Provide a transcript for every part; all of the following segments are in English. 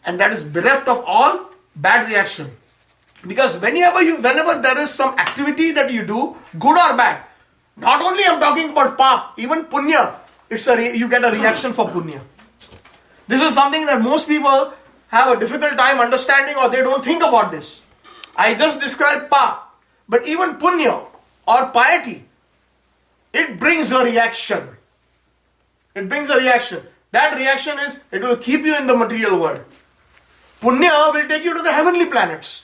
and that is bereft of all bad reaction. Because whenever there is some activity that you do, good or bad, not only I'm talking about pap, even punya, you get a reaction for punya. This is something that most people have a difficult time understanding, or they don't think about this. I just described pap, but even punya or piety, it brings a reaction. It brings a reaction. That reaction is, it will keep you in the material world. Punya will take you to the heavenly planets.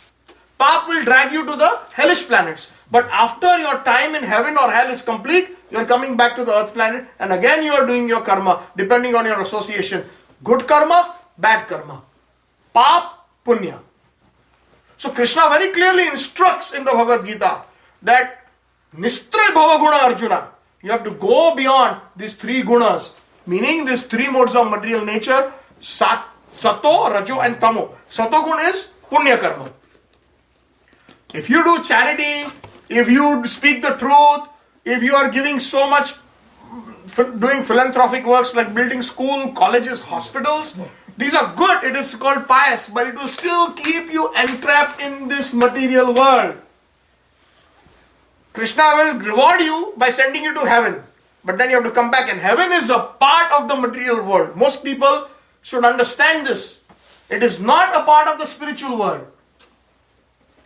Pap will drag you to the hellish planets. But after your time in heaven or hell is complete, you are coming back to the earth planet, and again you are doing your karma depending on your association. Good karma, bad karma. Pap, punya. So Krishna very clearly instructs in the Bhagavad Gita that Nishtray Bhava Guna Arjuna. You have to go beyond these three gunas, meaning these three modes of material nature, Sato, Rajo and Tamo. Sato guna is punya karma. If you do charity, if you speak the truth, if you are giving so much, doing philanthropic works like building school, colleges, hospitals, these are good, it is called pious, but it will still keep you entrapped in this material world. Krishna will reward you by sending you to heaven, but then you have to come back, and heaven is a part of the material world. Most people should understand this. It is not a part of the spiritual world.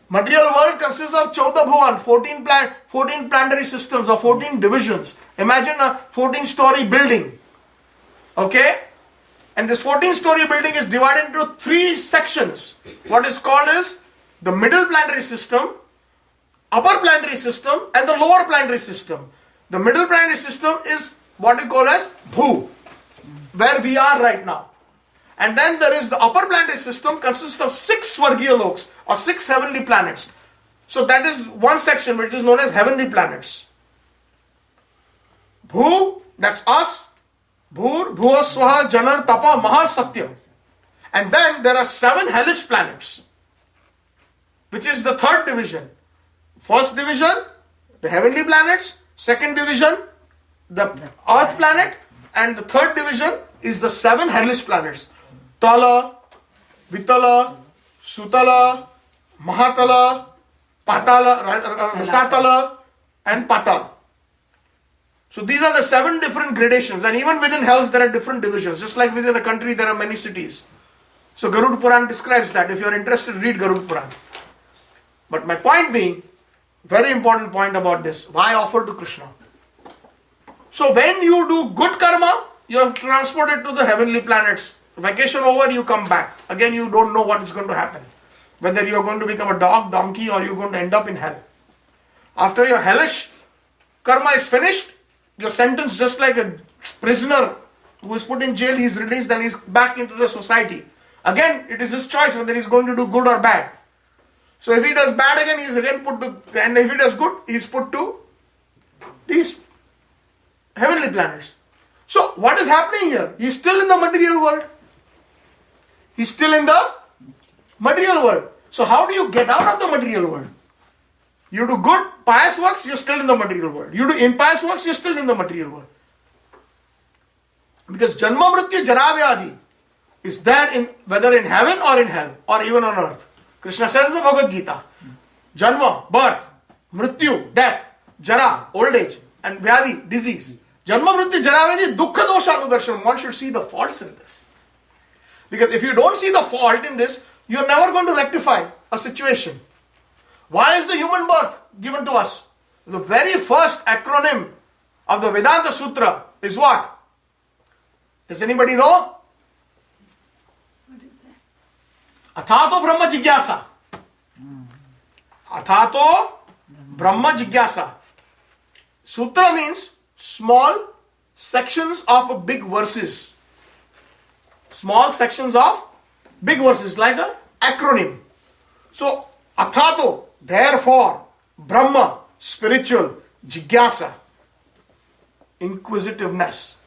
Material world consists of 14 bhuvan, 14 planetary systems or 14 divisions. Imagine a 14-story building. Okay? And this 14-story building is divided into 3 sections. What is called is the middle planetary system, upper planetary system, and the lower planetary system. The middle planetary system is what we call as Bhu, where we are right now. And then there is the upper planetary system, consists of 6 Svargiya Loks or 6 heavenly planets. So that is one section which is known as heavenly planets. Bhu, that's us. Bhur, Bhuva, Janar, Tapa, Mahar, Satya. And then there are 7 hellish planets, which is the 3rd division. First division, the heavenly planets. Second division, the earth planet. And the 3rd division is the 7 hellish planets. Tala, Vitala, Sutala, Mahatala, Patala, Rasatala, and Patal. So these are the 7 different gradations, and even within hells there are different divisions. Just like within a country there are many cities. So Garuda Puran describes that. If you are interested, read Garuda Puran. But my point being, very important point about this, why offer to Krishna? So when you do good karma, you are transported to the heavenly planets. Vacation over, you come back. Again, you don't know what is going to happen. Whether you are going to become a dog, donkey, or you are going to end up in hell. After your hellish karma is finished, you're sentenced just like a prisoner who is put in jail, he is released and he is back into the society. Again, it is his choice whether he is going to do good or bad. So if he does bad again, he is again put to, and if he does good, he is put to these heavenly planets. So what is happening here? He is still in the material world. He is still in the material world. So how do you get out of the material world? You do good, pious works, you're still in the material world. You do impious works, you're still in the material world. Because Janma Mrityu Jaravyadi is there in whether in heaven or in hell or even on earth. Krishna says in the Bhagavad Gita, Janma, birth, Mrityu, death, Jara, old age, and Vyadi, disease. Janma Mrityu Jaravyadi, Dukkha Dosha Anudarshanam. One should see the faults in this. Because if you don't see the fault in this, you are never going to rectify a situation. Why is the human birth given to us? The very first acronym of the Vedanta Sutra is what? Does anybody know? What is that? Athato Brahma Jigyasa. Athato Brahma Jigyasa. Sutra means small sections of big verses. Small sections of big verses, like an acronym. So, Athato, therefore, Brahma, spiritual, Jigyasa, inquisitiveness.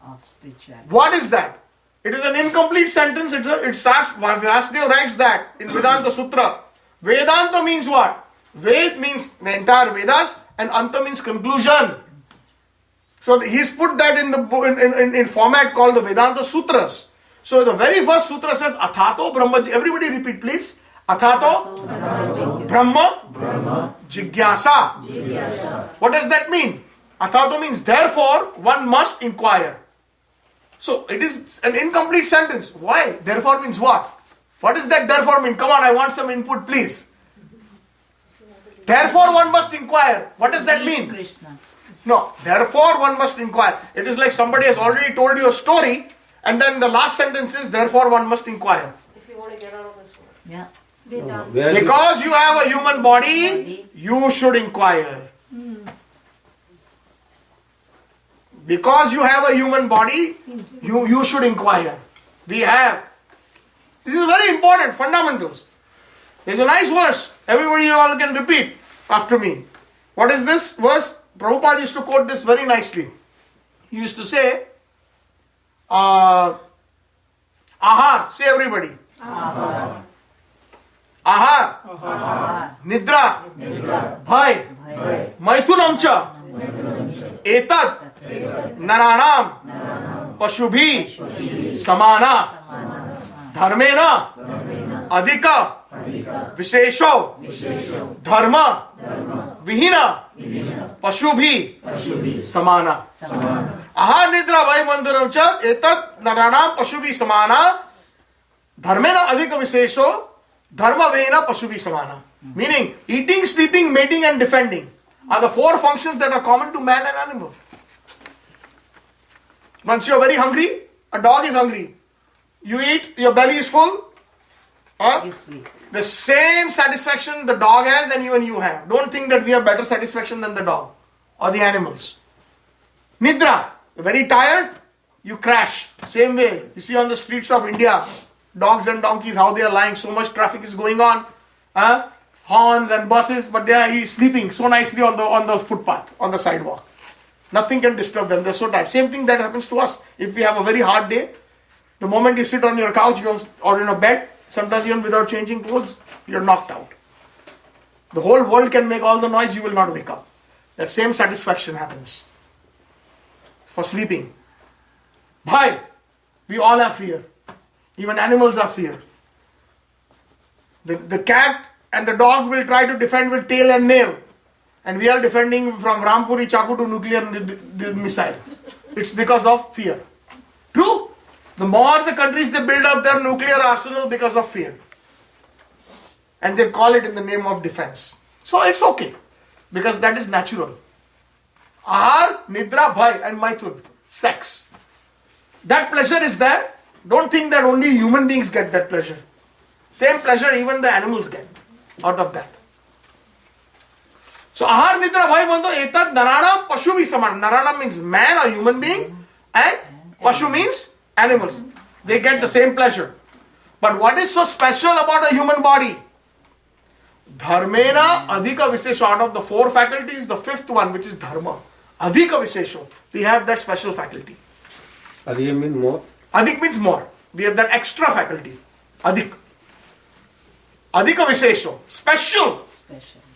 Of spirituality. What is that? It is an incomplete sentence. It starts, Vyasdeva writes that in Vedanta Sutra. Vedanta means what? Ved means the entire Vedas, and Anta means conclusion. So he's put that in the in format called the Vedanta Sutras. So the very first sutra says, Athato Brahma, everybody repeat please. Athato Brahma Jigyasa. What does that mean? Athato means therefore one must inquire. So it is an incomplete sentence. Why? Therefore means what? What does that therefore mean? Come on, I want some input please. Therefore one must inquire. What does that mean? Krishna. No, therefore one must inquire. It is like somebody has already told you a story and then the last sentence is therefore one must inquire. If you want to get out of this world. Yeah. Because you have a human body, you should inquire. Because you have a human body, you should inquire. We have. This is very important, fundamentals. There's a nice verse. Everybody you all can repeat after me. What is this verse? Prabhupada used to quote this very nicely. He used to say, Ahar. Say everybody. Ahar. Ahar. Nidra. Bhai. Maithunam cha. Etat. Naranam. Pashubhi. Samana. Dharmena. Adhika. Vishesho. Dharma. Vihina. Pashubhi. Samana. Ahar nidra bhai mandiram cha. Etat naranam pashubhi samana. Dharmena adhika vishesho. Dharma vena pashubhi samana. Meaning, eating, sleeping, mating and defending are the four functions that are common to man and animal. Once you are very hungry, a dog is hungry. You eat, your belly is full. You sleep. The same satisfaction the dog has and even you have. Don't think that we have better satisfaction than the dog or the animals. Nidra, you're very tired, you crash. Same way, you see on the streets of India, dogs and donkeys, how they are lying, so much traffic is going on. Horns and buses, but they are sleeping so nicely on the footpath, on the sidewalk. Nothing can disturb them, they're so tired. Same thing that happens to us. If we have a very hard day, the moment you sit on your couch or in a bed, sometimes even without changing clothes, you're knocked out. The whole world can make all the noise, you will not wake up. That same satisfaction happens for sleeping. Bhai, we all have fear. Even animals have fear. The cat and the dog will try to defend with tail and nail. And we are defending from Rampuri Chaku to nuclear missile. It's because of fear. True? The more the countries they build up their nuclear arsenal because of fear. And they call it in the name of defense. So it's okay. Because that is natural. Ahar, Nidra, Bhai and Maithun. Sex. That pleasure is there. Don't think that only human beings get that pleasure. Same pleasure even the animals get out of that. So Ahar, Nidra, Bhai, Mando, Etat, Narana, Pashu bhi saman. Narana means man or human being and Pashu means animals. They get the same pleasure. But what is so special about a human body? Dharmena adhika vishesho. Out of the four faculties, the fifth one, which is dharma. Adhika vishesho. We have that special faculty. Adhika means more? Adhik means more. We have that extra faculty. Adhik. Adhika vishesho. Special.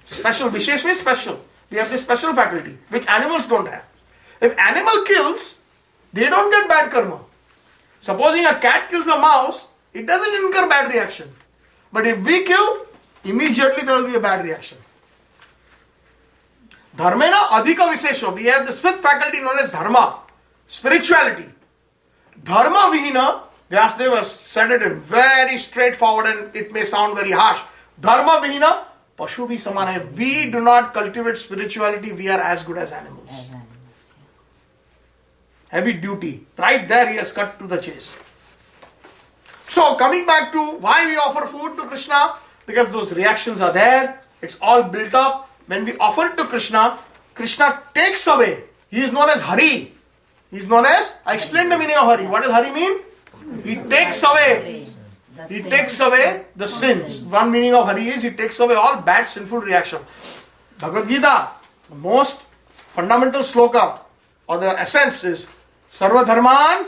Special. Vishesh means special. We have this special faculty, which animals don't have. If animal kills, they don't get bad karma. Supposing a cat kills a mouse, it doesn't incur bad reaction. But if we kill, immediately there will be a bad reaction. Dharmena adhika vishesho. We have this fifth faculty known as dharma, spirituality. Dharma vihina, Vyasdeva has said it in very straightforward and it may sound very harsh. Dharma vihina, pashu bhi samana. If we do not cultivate spirituality, we are as good as animals. Heavy duty. Right there he has cut to the chase. So coming back to why we offer food to Krishna, because those reactions are there. It's all built up. When we offer it to Krishna, Krishna takes away. He is known as Hari. He is known as, I explained the meaning of Hari. What does Hari mean? He takes away. He takes away the sins. One meaning of Hari is he takes away all bad sinful reaction. Bhagavad Gita, the most fundamental sloka or the essence is Sarva dharman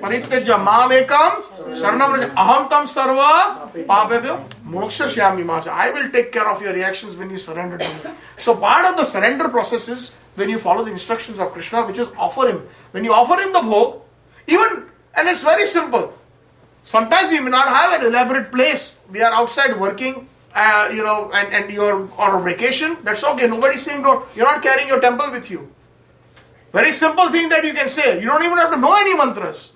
parityajya mam ekam sharanam raja aham tam sarva papebhyo moksha shyami masa. I will take care of your reactions when you surrender to me. So part of the surrender process is when you follow the instructions of Krishna, which is offer him. When you offer him the bhog, even, and it's very simple. Sometimes we may not have an elaborate place. We are outside working, and you're on a vacation. That's okay. Nobody's saying don't. You're not carrying your temple with you. Very simple thing that you can say. You don't even have to know any mantras.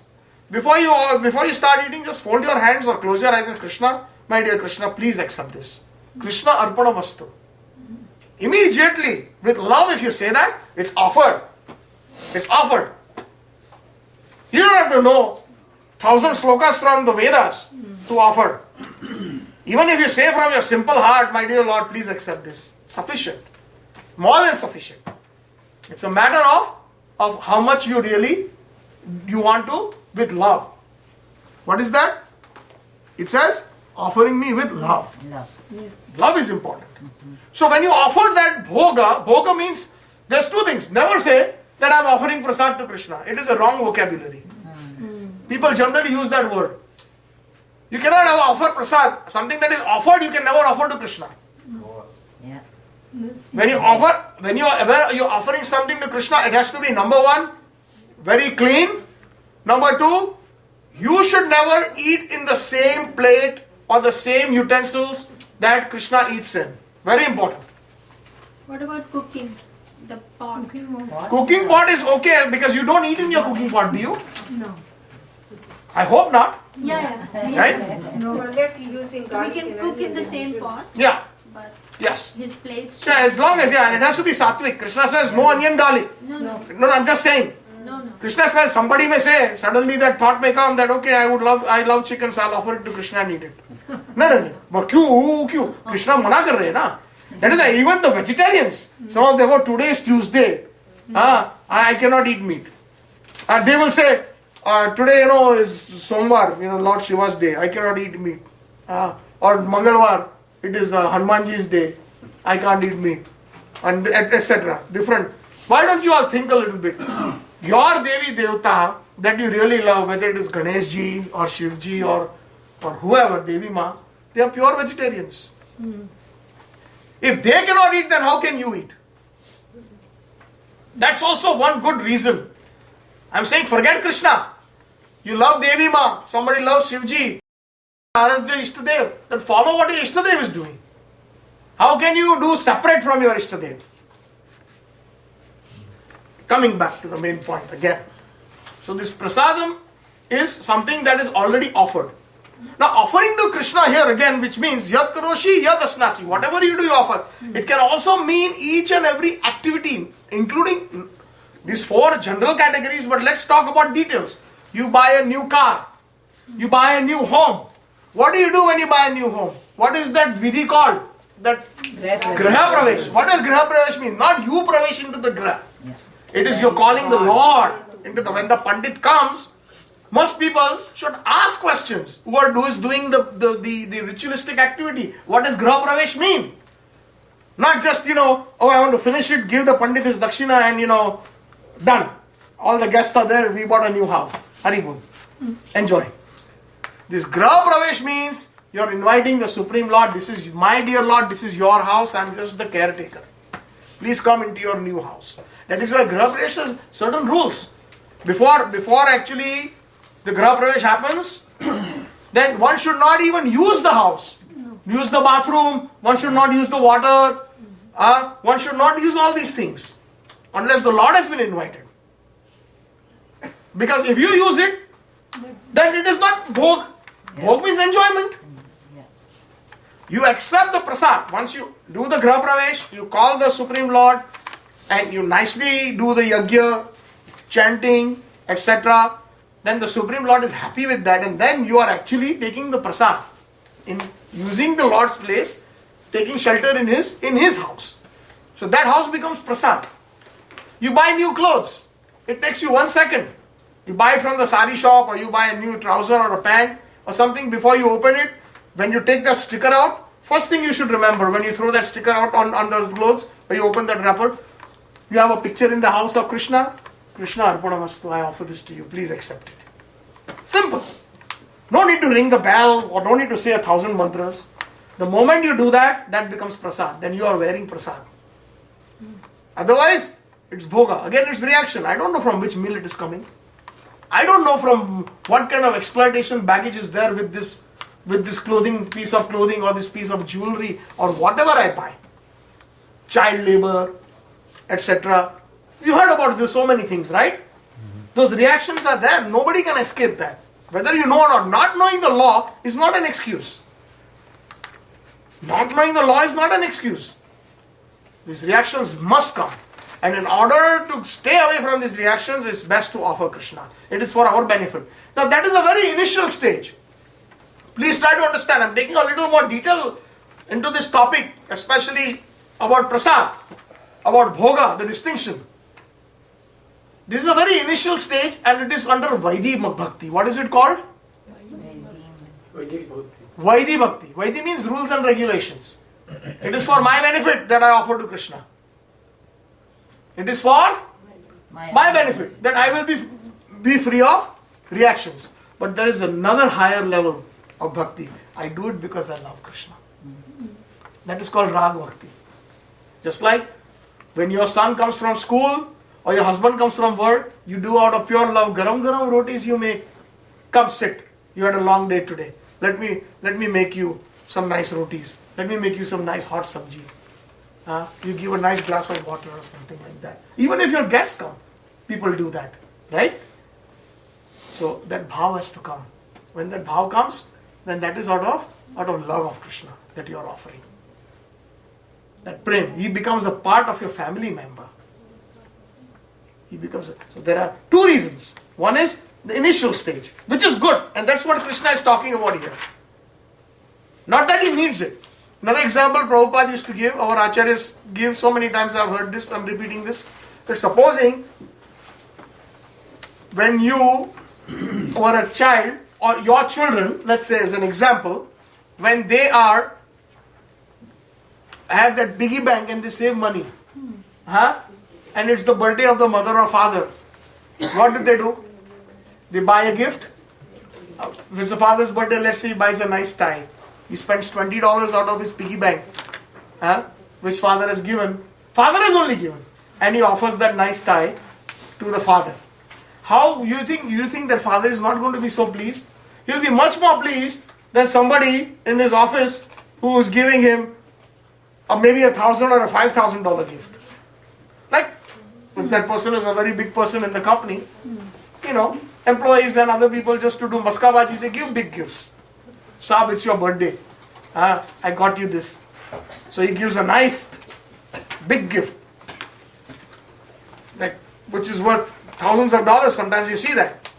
Before you start eating, just fold your hands or close your eyes and Krishna, my dear Krishna, please accept this. Krishna arpaṇam astu. Immediately, with love, if you say that, it's offered. It's offered. You don't have to know 1,000 slokas from the Vedas to offer. Even if you say from your simple heart, my dear Lord, please accept this. Sufficient. More than sufficient. It's a matter of how much you want to with love. What is that? It says, offering me with love. Love is important. So when you offer that bhoga means there's two things. Never say that I'm offering prasad to Krishna. It is a wrong vocabulary. People generally use that word. You cannot ever offer prasad. Something that is offered, you can never offer to Krishna. Yeah. When you're offering something to Krishna, it has to be number one, very clean. Number two, you should never eat in the same plate or the same utensils that Krishna eats in. Very important. What about cooking? The pot. Cooking pot is okay because you don't eat in your cooking pot, do you? No. I hope not. Yeah. Right? No, unless you're using We garlic can and cook in onion, the then same you should- pot, Yeah. but Yes. his plates. So as long as, and it has to be sattvic. Krishna says no onion garlic. No. No, I'm just saying. No. Krishna says, somebody may say, suddenly that thought may come that, okay, I love chicken, so I'll offer it to Krishna and eat it. No. But kyun? Krishna mana kar rahe na. That is why even the vegetarians, some of them, today is Tuesday. I cannot eat meat. They will say, today, is Somvar, Lord Shiva's day. I cannot eat meat. Or Mangalwar, it is Hanumanji's day. I can't eat meat. And etc. Different. Why don't you all think a little bit? Your Devi Devta that you really love, whether it is Ganesh Ji or Shiv Ji or whoever, Devi Ma, they are pure vegetarians. If they cannot eat, then how can you eat? That's also one good reason. I'm saying forget Krishna. You love Devi Ma, somebody loves Shiv Ji, Aradhya Ishtadev, then follow what your Ishtadev is doing. How can you do separate from your Ishtadev? Coming back to the main point again. So this prasadam is something that is already offered. Now offering to Krishna here again, which means yad karoṣi, yad aśnāsi. Whatever you do, you offer. It can also mean each and every activity, including these four general categories, but let's talk about details. You buy a new car. You buy a new home. What do you do when you buy a new home? What is that vidhi called? That Griha Pravesh. What does Griha Pravesh mean? Not you pravesh into the Griha. It is you're calling the Lord into when the Pandit comes, most people should ask questions. Who is doing the ritualistic activity? What does Griha Pravesh mean? Not just, I want to finish it, give the Pandit his dakshina and, done. All the guests are there, we bought a new house. Haribol. Enjoy. This Griha Pravesh means you're inviting the Supreme Lord. This is my dear Lord, this is your house, I'm just the caretaker. Please come into your new house. That is why Griha Pravesh has certain rules. Before actually the Griha Pravesh happens, then one should not even use the house. Use the bathroom, one should not use the water, one should not use all these things unless the Lord has been invited. Because if you use it, then it is not bhog. Bhog means enjoyment. You accept the prasad. Once you do the Griha Pravesh, you call the Supreme Lord and you nicely do the yajna, chanting, etc. Then the Supreme Lord is happy with that, and then you are actually taking the prasad. In using the Lord's place, taking shelter in his house. So that house becomes prasad. You buy new clothes. It takes you 1 second. You buy it from the sari shop, or you buy a new trouser or a pant or something. Before you open it, when you take that sticker out, first thing you should remember when you throw that sticker out on those clothes, or you open that wrapper, you have a picture in the house of Krishna. Krishna arpaṇam astu, I offer this to you, please accept it. Simple. No need to ring the bell or no need to say 1,000 mantras. The moment you do that, that becomes prasad. Then you are wearing prasad. Otherwise, it's bhoga. Again, it's reaction. I don't know from which mill it is coming. I don't know from what kind of exploitation baggage is there with this clothing, piece of clothing or this piece of jewelry or whatever I buy. Child labor, etc. You heard about this, so many things, right? Those reactions are there. Nobody can escape that. Whether you know or not. Not knowing the law is not an excuse. Not knowing the law is not an excuse. These reactions must come. And in order to stay away from these reactions, it's best to offer Krishna. It is for our benefit. Now that is a very initial stage. Please try to understand. I'm taking a little more detail into this topic, especially about prasad, about bhoga, the distinction. This is a very initial stage and it is under Vaidhi Bhakti. What is it called? Vaidhi Bhakti. Vaidhi means rules and regulations. It is for my benefit that I offer to Krishna. It is for my benefit that I will be free of reactions. But there is another higher level of bhakti. I do it because I love Krishna. That is called Rag Bhakti. Just like when your son comes from school or your husband comes from work, you do out of pure love. Garam garam rotis you make. Come sit. You had a long day today. Let me make you some nice rotis. Let me make you some nice hot sabji. You give a nice glass of water or something like that. Even if your guests come, people do that, right? So that bhav has to come. When that bhav comes, then that is out of love of Krishna that you are offering. That prem, he becomes a part of your family member. So there are two reasons. One is the initial stage, which is good, and that's what Krishna is talking about here. Not that he needs it. Another example Prabhupada used to give, our acharyas give, so many times I've heard this, I'm repeating this. That supposing when you were a child, or your children, let's say as an example, when they have that piggy bank and they save money, and it's the birthday of the mother or father, what do? They buy a gift. If it's the father's birthday, let's say he buys a nice tie. He spends $20 out of his piggy bank, which father has given. Father has only given. And he offers that nice tie to the father. How you think that father is not going to be so pleased? He'll be much more pleased than somebody in his office who is giving him maybe $1,000 or a $5,000 gift. Like, if that person is a very big person in the company, employees and other people, just to do maskabaji, they give big gifts. Saab, it's your birthday. I got you this. So he gives a nice big gift, which is worth thousands of dollars. Sometimes you see that.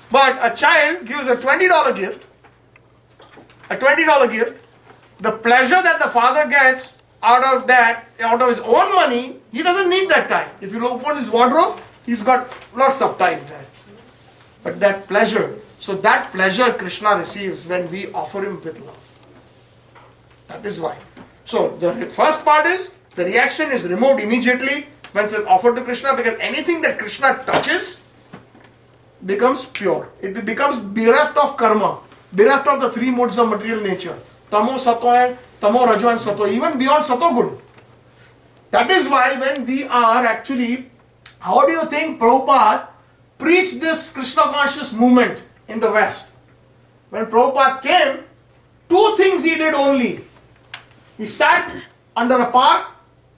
But a child gives a $20 gift. The pleasure that the father gets out of his own money, he doesn't need that tie. If you open his wardrobe, he's got lots of ties there. But that pleasure, Krishna receives when we offer him with love. That is why. So the first part is, the reaction is removed immediately when it's offered to Krishna, because anything that Krishna touches becomes pure. It becomes bereft of karma, bereft of the three modes of material nature. Tamo, Sato, and Tamo, Rajo and Sato, even beyond Sato Gun. That is why when we are actually, how do you think Prabhupada preached this Krishna conscious movement in the West? When Prabhupada came, two things he did only. He sat under a park,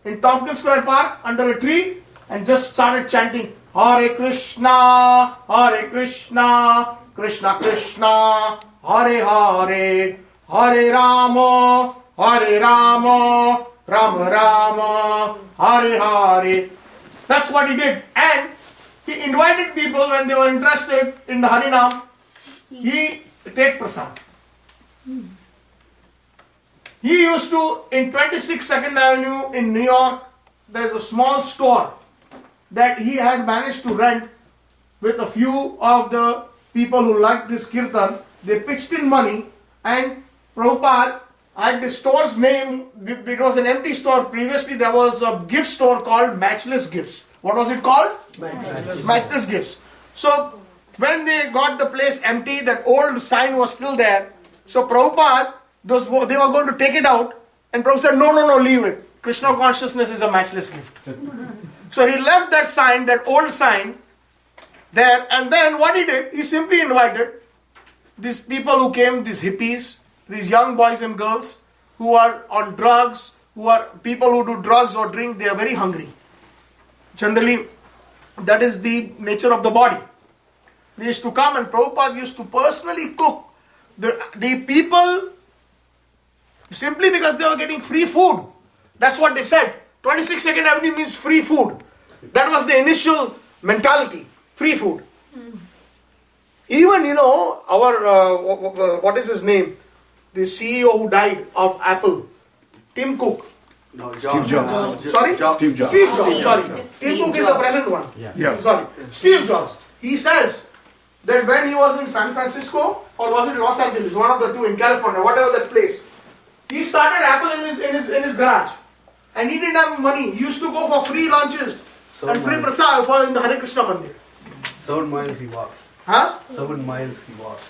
in Tompkins Square Park, under a tree, and just started chanting, Hare Krishna, Krishna Krishna, Hare Hare, Hare Rama, Rama Rama, Hare Hare. That's what he did. And he invited people when they were interested in the Harinam, he take prasad. He used to, in 26 2nd Avenue in New York, there's a small store that he had managed to rent with a few of the people who liked this kirtan. They pitched in money, and Prabhupada had the store's name. It was an empty store. Previously there was a gift store called Matchless Gifts. What was it called? Matchless Gifts. So when they got the place empty, that old sign was still there. So Prabhupada, they were going to take it out, and Prabhupada said, no, leave it. Krishna consciousness is a matchless gift. So he left that sign, that old sign, there. And then what he did, he simply invited these people who came, these hippies, these young boys and girls who are on drugs, who are people who do drugs or drink, they are very hungry. Generally, that is the nature of the body. They used to come and Prabhupada used to personally cook the people simply because they were getting free food. That's what they said. 26nd Avenue means free food. That was the initial mentality. Free food. Even, our, what is his name? The CEO who died of Apple. Tim Cook. No, Steve Jobs. Sorry? Steve Jobs. Steve Jobs, sorry. Tim Cook is the present one. Yeah. Sorry. Steve Jobs. He says that when he was in San Francisco, or was it Los Angeles, one of the two in California, whatever that place, he started Apple in his garage. And he didn't have money. He used to go for free lunches and free prasad for in the Hare Krishna Mandir. 7 miles he walked. Huh? 7 miles he walked.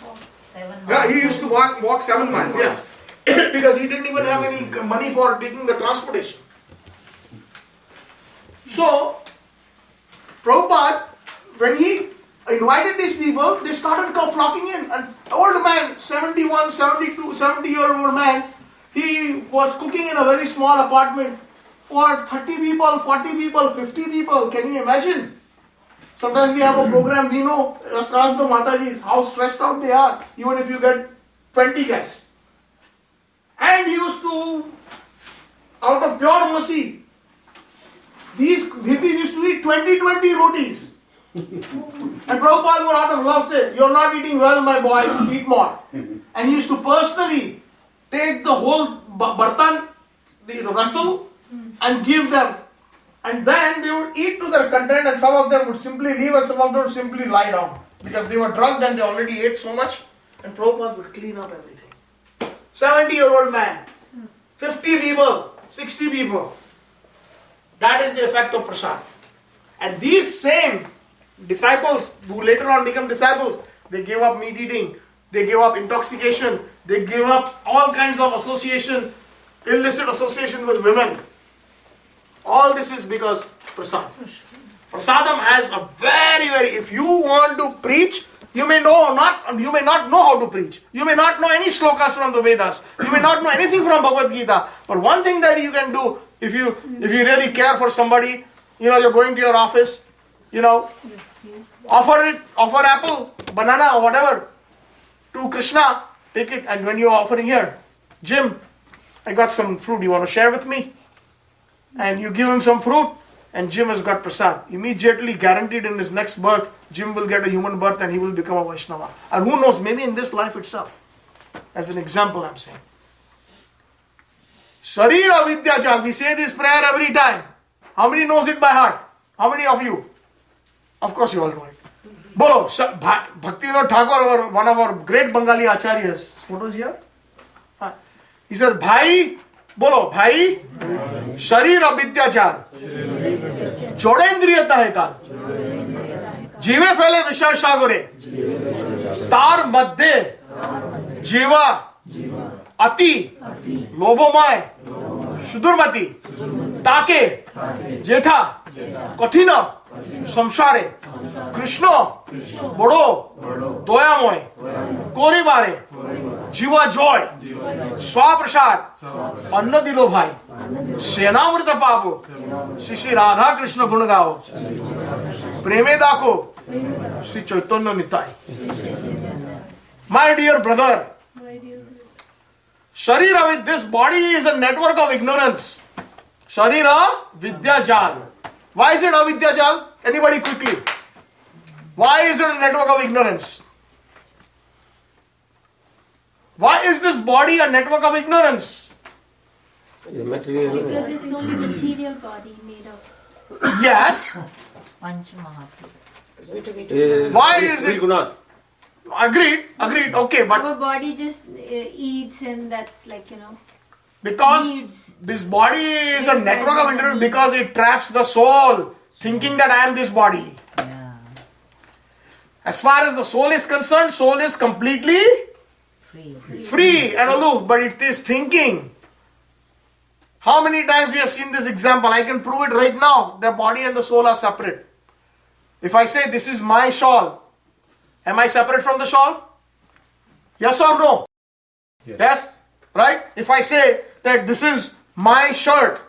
7 Yeah, months. he used to walk 7 miles, yes. Because he didn't even have any money for taking the transportation. So, Prabhupada, when he invited these people, they started flocking in. An old man, 71, 72, 70-year-old man, he was cooking in a very small apartment for 30 people, 40 people, 50 people. Can you imagine? Sometimes we have a program, we know, ask the Matajis how stressed out they are, even if you get 20 guests. And he used to, out of pure mercy, these hippies used to eat 20 rotis. And Prabhupada would out of love say, "You're not eating well, my boy, eat more." And he used to personally take the whole bartan, the vessel, and give them. And then they would eat to their content, and some of them would simply leave and some of them would simply lie down. Because they were drugged and they already ate so much. And Prabhupada would clean up everything. 70-year-old man, 50 people, 60 people. That is the effect of prasad. And these same disciples who later on become disciples, they gave up meat eating, they gave up intoxication, they gave up all kinds of association, illicit association with women. All this is because prasad. Prasadam has a very, if you want to preach, you may not know how to preach. You may not know any shlokas from the Vedas. You may not know anything from Bhagavad Gita. But one thing that you can do, if you really care for somebody, you're going to your office, offer apple, banana or whatever to Krishna, take it, and when you're offering here, Jim, I got some fruit, you want to share with me? And you give him some fruit, and Jim has got prasad. Immediately guaranteed in his next birth, Jim will get a human birth and he will become a Vaishnava. And who knows, maybe in this life itself. As an example I'm saying. Sharira Vidyachal, we say this prayer every time. How many knows it by heart? How many of you? Of course you all know it. Bolo, Bhaktivinoda Thakur, one of our great Bengali acharyas, photos here. He says, Bhai, bolo, Bhai, Sharira Vidyachal, Jodendriyata hai kal, Jive fele Vishar Shagore, Tar Madhe, Jiva, Ati, Lobomay, Shudurmati, Take, Jetha, Kathina, Samsare, Krishna, Bodo, Doyamoy, Koribare, Jiva Joy, Swaprasad, Anna Dilo Bhai, Senamrita Pabu, Shri Radha Krishna Gunagao, Preme Dako, Sri Chaitanya Nitai. My dear brother, Sharira with this body is a network of ignorance. Sharira Vidyajal. Why is it a Vidyajal? Anybody quickly? Why is it a network of ignorance? Why is this body a network of ignorance? Because it's only material body made of. Yes. Why is it? Agreed. Okay, but Our body just eats and that's because needs. this body is a network of ignorance because it traps the soul, thinking that I am this body. Yeah. As far as the soul is concerned, soul is completely free and aloof, but it is thinking. How many times we have seen this example? I can prove it right now. The body and the soul are separate. If I say this is my shawl, am I separate from the shawl? Yes or no? Yes? Right? If I say that this is my shirt,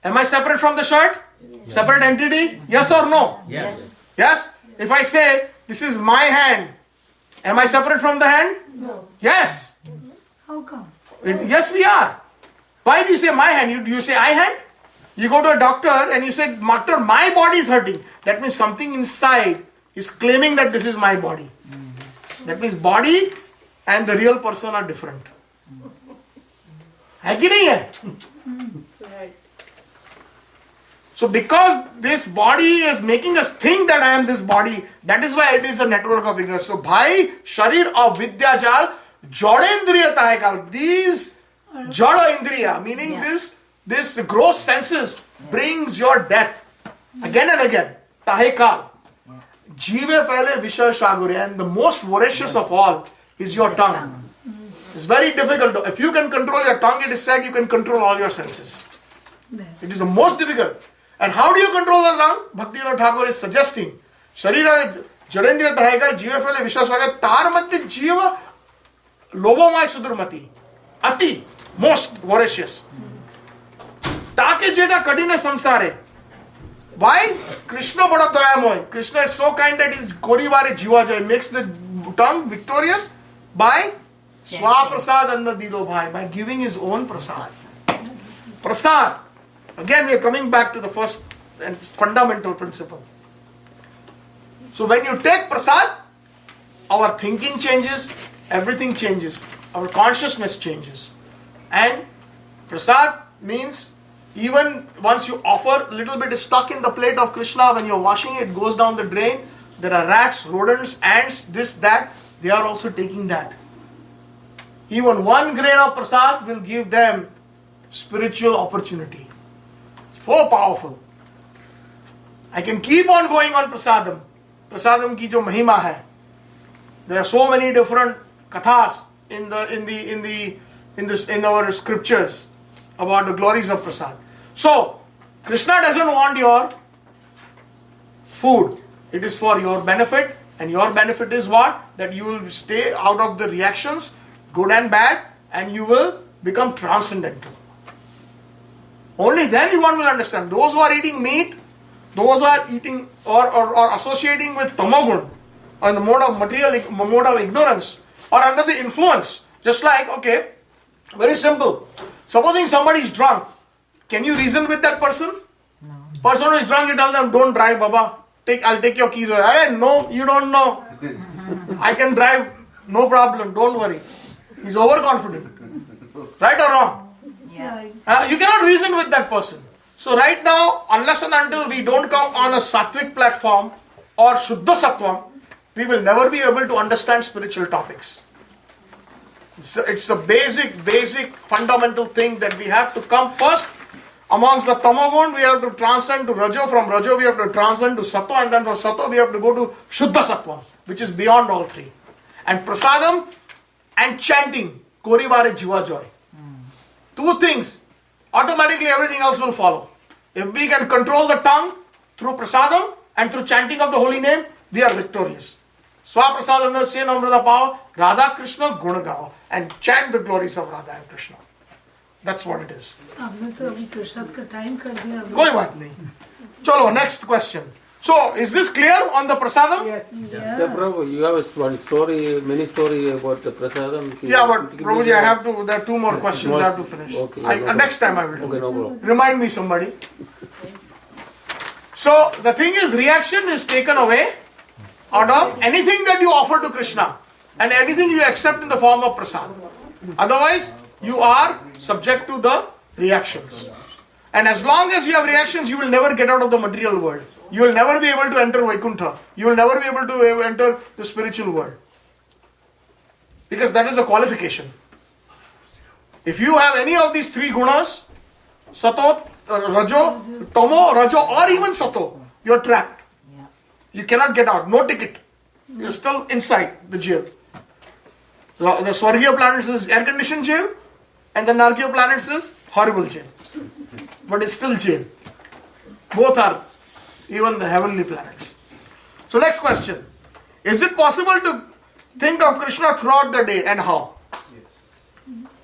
am I separate from the shirt? Yes. Separate entity? Yes or no? Yes. Yes? If I say this is my hand, am I separate from the hand? No. Yes. How come? Yes, we are. Why do you say my hand? You say I hand? You go to a doctor and you say, doctor, my body is hurting. That means something inside is claiming that this is my body. That means body and the real person are different. है कि नहीं है? Right. So because this body is making us think that I am this body, that is why it is a network of ignorance. So bhai, sharir of vidyajal, jodendriya tahekal, these jada indriya, meaning this gross senses brings your death again and again. Tahekal. Jive phaile vishay shagure, and the most voracious of all is your tongue. It's very difficult. If you can control your tongue, it is said you can control all your senses. It is the most difficult. And how do you control the tongue? Bhaktivinoda Thakur is suggesting. Sharira jadendriya taheka jiva phale vishwasaga tar madhye jiva lobomay sudurmati. Ati, most voracious. Take jeta kadine samsare. Why? Krishna bada dayamoy. Krishna is so kind that he korivare jiva joy, makes the tongue victorious by swa prasad anna dilo bhai, by giving his own prasad. Prasad. Again, we are coming back to the first and fundamental principle. So when you take prasad, our thinking changes, everything changes, our consciousness changes. And prasad means even once you offer, a little bit is stuck in the plate of Krishna, when you're washing it, goes down the drain. There are rats, rodents, ants, this, that. They are also taking that. Even 1 grain of prasad will give them spiritual opportunity. So powerful. I can keep on going on prasadam. Prasadam ki jo mahima hai. There are so many different kathas in our scriptures about the glories of prasad. So Krishna doesn't want your food. It is for your benefit, and your benefit is what? That you will stay out of the reactions, good and bad, and you will become transcendental. Only then one will understand. Those who are eating meat, those who are eating or associating with tamogun, or the mode of ignorance, or under the influence, just like, okay, very simple. Supposing somebody is drunk, can you reason with that person? No. Person who is drunk, you tell them, don't drive, Baba. I'll take your keys away. No, you don't know. I can drive, no problem, don't worry. He's overconfident. Right or wrong? Yeah. You cannot reason with that person. So right now, unless and until we don't come on a sattvic platform or shuddha sattvam, we will never be able to understand spiritual topics. It's the basic fundamental thing that we have to come first. Amongst the tamagun, we have to transcend to rajo. From rajo, we have to transcend to sattva. And then from sattva, we have to go to shuddha sattvam, which is beyond all three. And prasadam and chanting, korivare jiva joy. Two things, automatically everything else will follow. If we can control the tongue through prasadam and through chanting of the holy name, we are victorious. Swa prasadam se namrata pao, Radha Krishna gunagao, and chant the glories of Radha and Krishna. That's what it is. आपने तो अभी प्रसाद का time कर दिया अभी। कोई बात नहीं. Chalo, next question. So, is this clear on the prasadam? Yes. Yeah, Prabhu, you have one story, mini story about the prasadam. Yeah, but Prabhuji, I have to, there are 2 more questions I have to finish. Okay, Next time I will do. Okay, no problem. Remind me somebody. So, the thing is, reaction is taken away out of anything that you offer to Krishna and anything you accept in the form of prasad. Otherwise, you are subject to the reactions. And as long as you have reactions, you will never get out of the material world. You will never be able to enter Vaikuntha. You will never be able to enter the spiritual world. Because that is a qualification. If you have any of these 3 gunas, sato, rajo, tamo, rajo, or even sato, you are trapped. Yeah. You cannot get out. No ticket. You are still inside the jail. The Swargiya planets is air-conditioned jail, and the Narkiya planets is horrible jail. But it's still jail. Both are, even the heavenly planets. So next question. Is it possible to think of Krishna throughout the day, and how?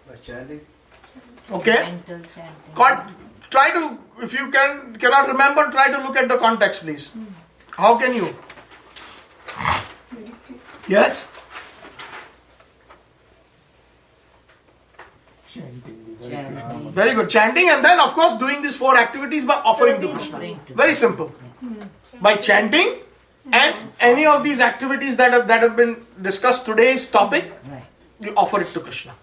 By chanting. Okay. Mental chanting. Try to, if you cannot remember, try to look at the context, please. How can you? Yes? Chanting. Very good. Chanting, and then of course doing these 4 activities by offering to Krishna. Very simple. By chanting and any of these activities that have been discussed today's topic, Right. you offer it to Krishna.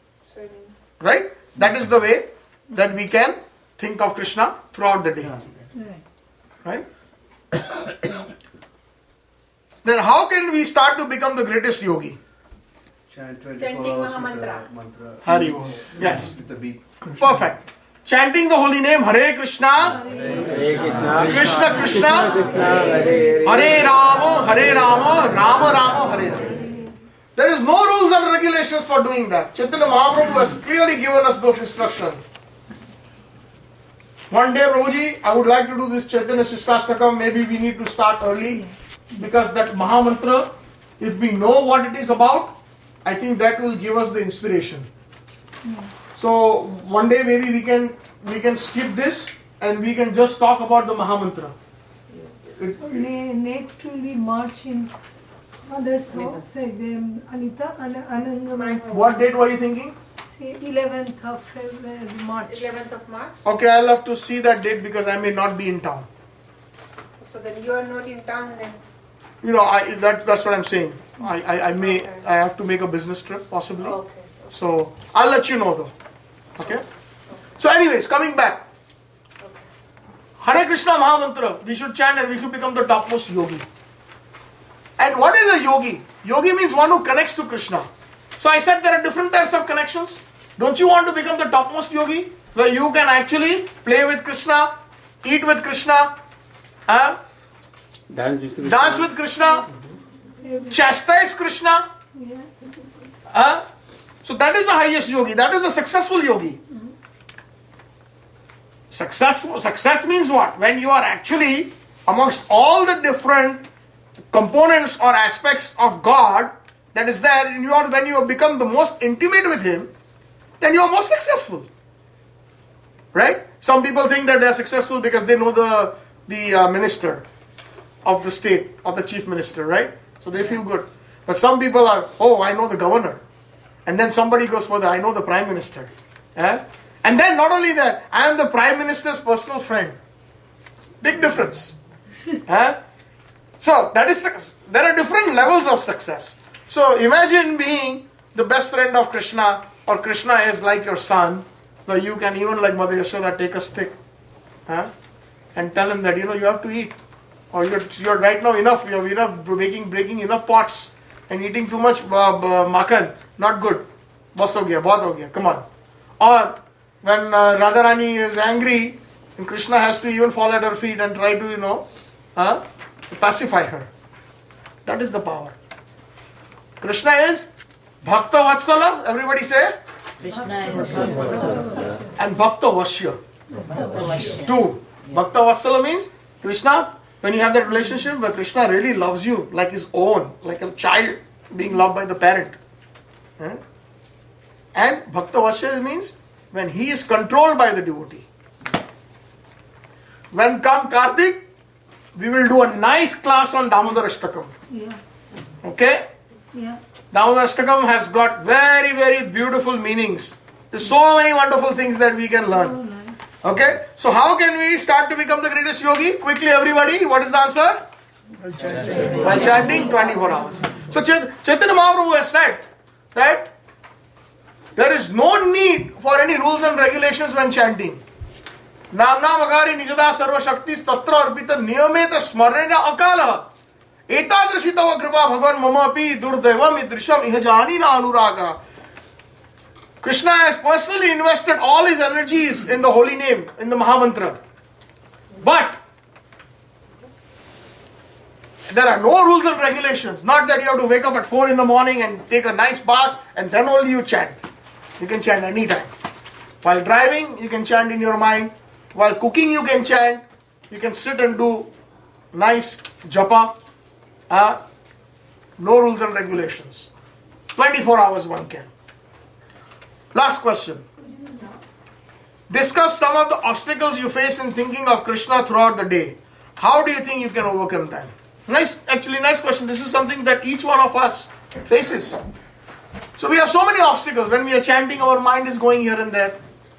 Right? That is the way that we can think of Krishna throughout the day. Right? Then how can we start to become the greatest yogi? Chant 24 Chanting hours Mahamantra. with the mantra. Hari Bol. Yes. With the beat. Perfect. Chanting the holy name Hare Krishna, Hare Krishna, Krishna Krishna, Krishna, Hare Hare Rama, Rama Rama, Hare Hare. There is no rules and regulations for doing that. Chaitanya Mahaprabhu has clearly given us those instructions. One day, Prabhuji, I would like to do this Chaitanya Shishtastakam. Maybe we need to start early, because that Mahamantra, if we know what it is about, I think that will give us the inspiration. So one day maybe we can skip this and we can just talk about the Mahamantra. So next will be March in Father's house, Anita Anangamai. What date were you thinking? Say 11th of February, March. 11th of March. Okay, I'll have to see that date because I may not be in town. So then you are not in town then. You know, that's what I'm saying. I have to make a business trip possibly. Okay. So I'll let you know though. Okay. So anyways, coming back. Hare Krishna Mahamantra, we should chant and we should become the topmost yogi. And what is a yogi? Yogi means one who connects to Krishna. So I said there are different types of connections. Don't you want to become the topmost yogi? Where you can actually play with Krishna, eat with Krishna, Dance with Krishna. dance with Krishna, chastise Krishna. Yeah. So that is the highest yogi. That is the successful yogi. Success means what? When you are actually amongst all the different components or aspects of God that is there, and when you have become the most intimate with Him, then you are most successful. Right? Some people think that they are successful because they know the minister of the state, or the chief minister, right? So they feel good. But some people are, oh, I know the governor. And then somebody goes further, I know the prime minister. And then not only that, I am the prime minister's personal friend. Big difference. So that is, there are different levels of success. So imagine being the best friend of Krishna, or Krishna is like your son, where you can even like Mother Yashoda take a stick and tell him that you have to eat. Or you're right now enough, you're enough breaking enough pots and eating too much makhan, not good. Bas ho gaya, bahut ho gaya, come on. Or when Radharani is angry, and Krishna has to even fall at her feet and try to, pacify her. That is the power. Krishna is Bhakta Vatsala, everybody say? Krishna is And Bhakta Vashya. Bhakta. Two. Bhakta Vatsala means Krishna, when you have that relationship where Krishna really loves you like his own, like a child being loved by the parent. And Bhakta Vashya means when he is controlled by the devotee. When come Kartik, we will do a nice class on Damodar Ashtakam. Yeah. Okay? Yeah. Damodar Ashtakam has got very, very beautiful meanings. There's so many wonderful things that we can learn. Oh, nice. Okay? So how can we start to become the greatest yogi? Quickly everybody, what is the answer? While chanting 24 hours. So Chaitanya Mahaprabhu has said that there is no need for any rules and regulations when chanting. Namna magari nijada sarva shaktis tatra arpita niyameta smarena akala. Etadrishi tava kripa bhagavan mama api durdevam idrisham ihajani na anuraga. Krishna has personally invested all his energies in the holy name, in the Mahamantra. But there are no rules and regulations. Not that you have to wake up at 4 in the morning and take a nice bath and then only you chant. You can chant anytime. While driving, you can chant in your mind. While cooking, you can chant. You can sit and do nice japa. No rules and regulations. 24 hours one can. Last question. Discuss some of the obstacles you face in thinking of Krishna throughout the day. How do you think you can overcome them? Nice question. This is something that each one of us faces. So we have so many obstacles. When we are chanting, our mind is going here and there.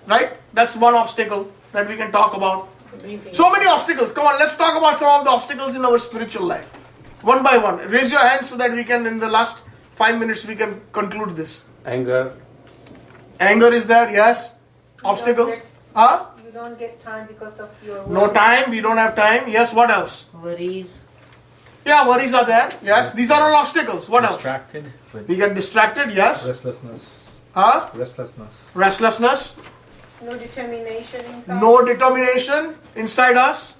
Right? That's one obstacle that we can talk about. So many obstacles. Come on, let's talk about some of the obstacles in our spiritual life. One by one. Raise your hands so that we can, in the last 5 minutes, we can conclude this. Anger. Anger is there, yes. Obstacles. You don't get time because of your work. No time, we don't have time. Yes, what else? Worries. Yeah, worries are there. Yes, these are all obstacles. What else? Distracted. We get distracted, yes. Restlessness. Restlessness. Restlessness. No determination inside. No determination inside us.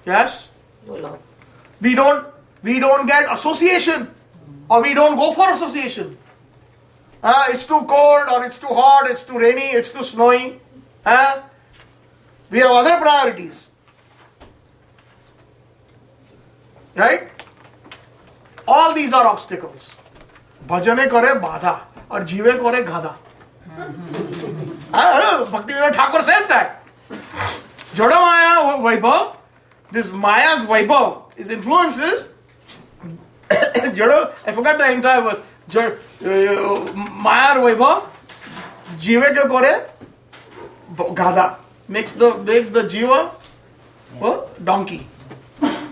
Yes. We don't get association, or we don't go for association. It's too cold, or it's too hot, it's too rainy, it's too snowy. We have other priorities. Right? All these are obstacles. Bhajane kare badha, or jive kare ghada. Bhakti Vinod Thakur says that. Jada Maya Vaibhav, this Maya's Vaibhav, his influences. Jada, I forgot the entire verse. Maya Vaibhav, jive ke kore ghada, makes the jiva donkey.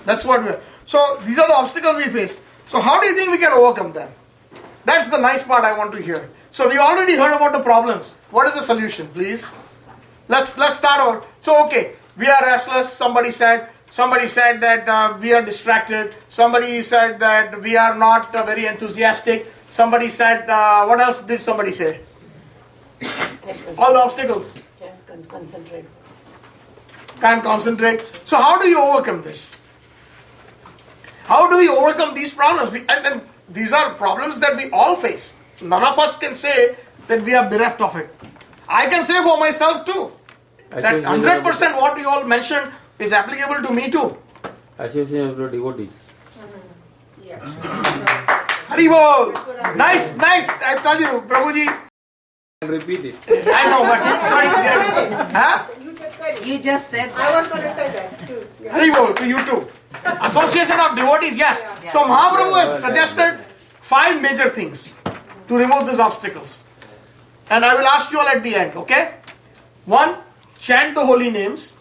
That's what we are. So these are the obstacles we face. So how do you think we can overcome them? That's the nice part I want to hear. So we already heard about the problems. What is the solution, please? Let's start over. So okay, we are restless. Somebody said that we are distracted. Somebody said that we are not very enthusiastic. Somebody said, what else did somebody say? All the obstacles. Just concentrate. Can't concentrate. So how do you overcome this? How do we overcome these problems? And these are problems that we all face. None of us can say that we are bereft of it. I can say for myself too. That 100% what you all mentioned is applicable to me too. Association of devotees. Yeah. Haribol! Nice. I tell you, Prabhuji. Repeat it. I know, but You just said it. You just said I was going to say that too. Yeah. Haribol to you too. Association of devotees, yes. So Mahaprabhu has suggested 5 major things to remove these obstacles. And I will ask you all at the end, okay? 1, chant the holy names.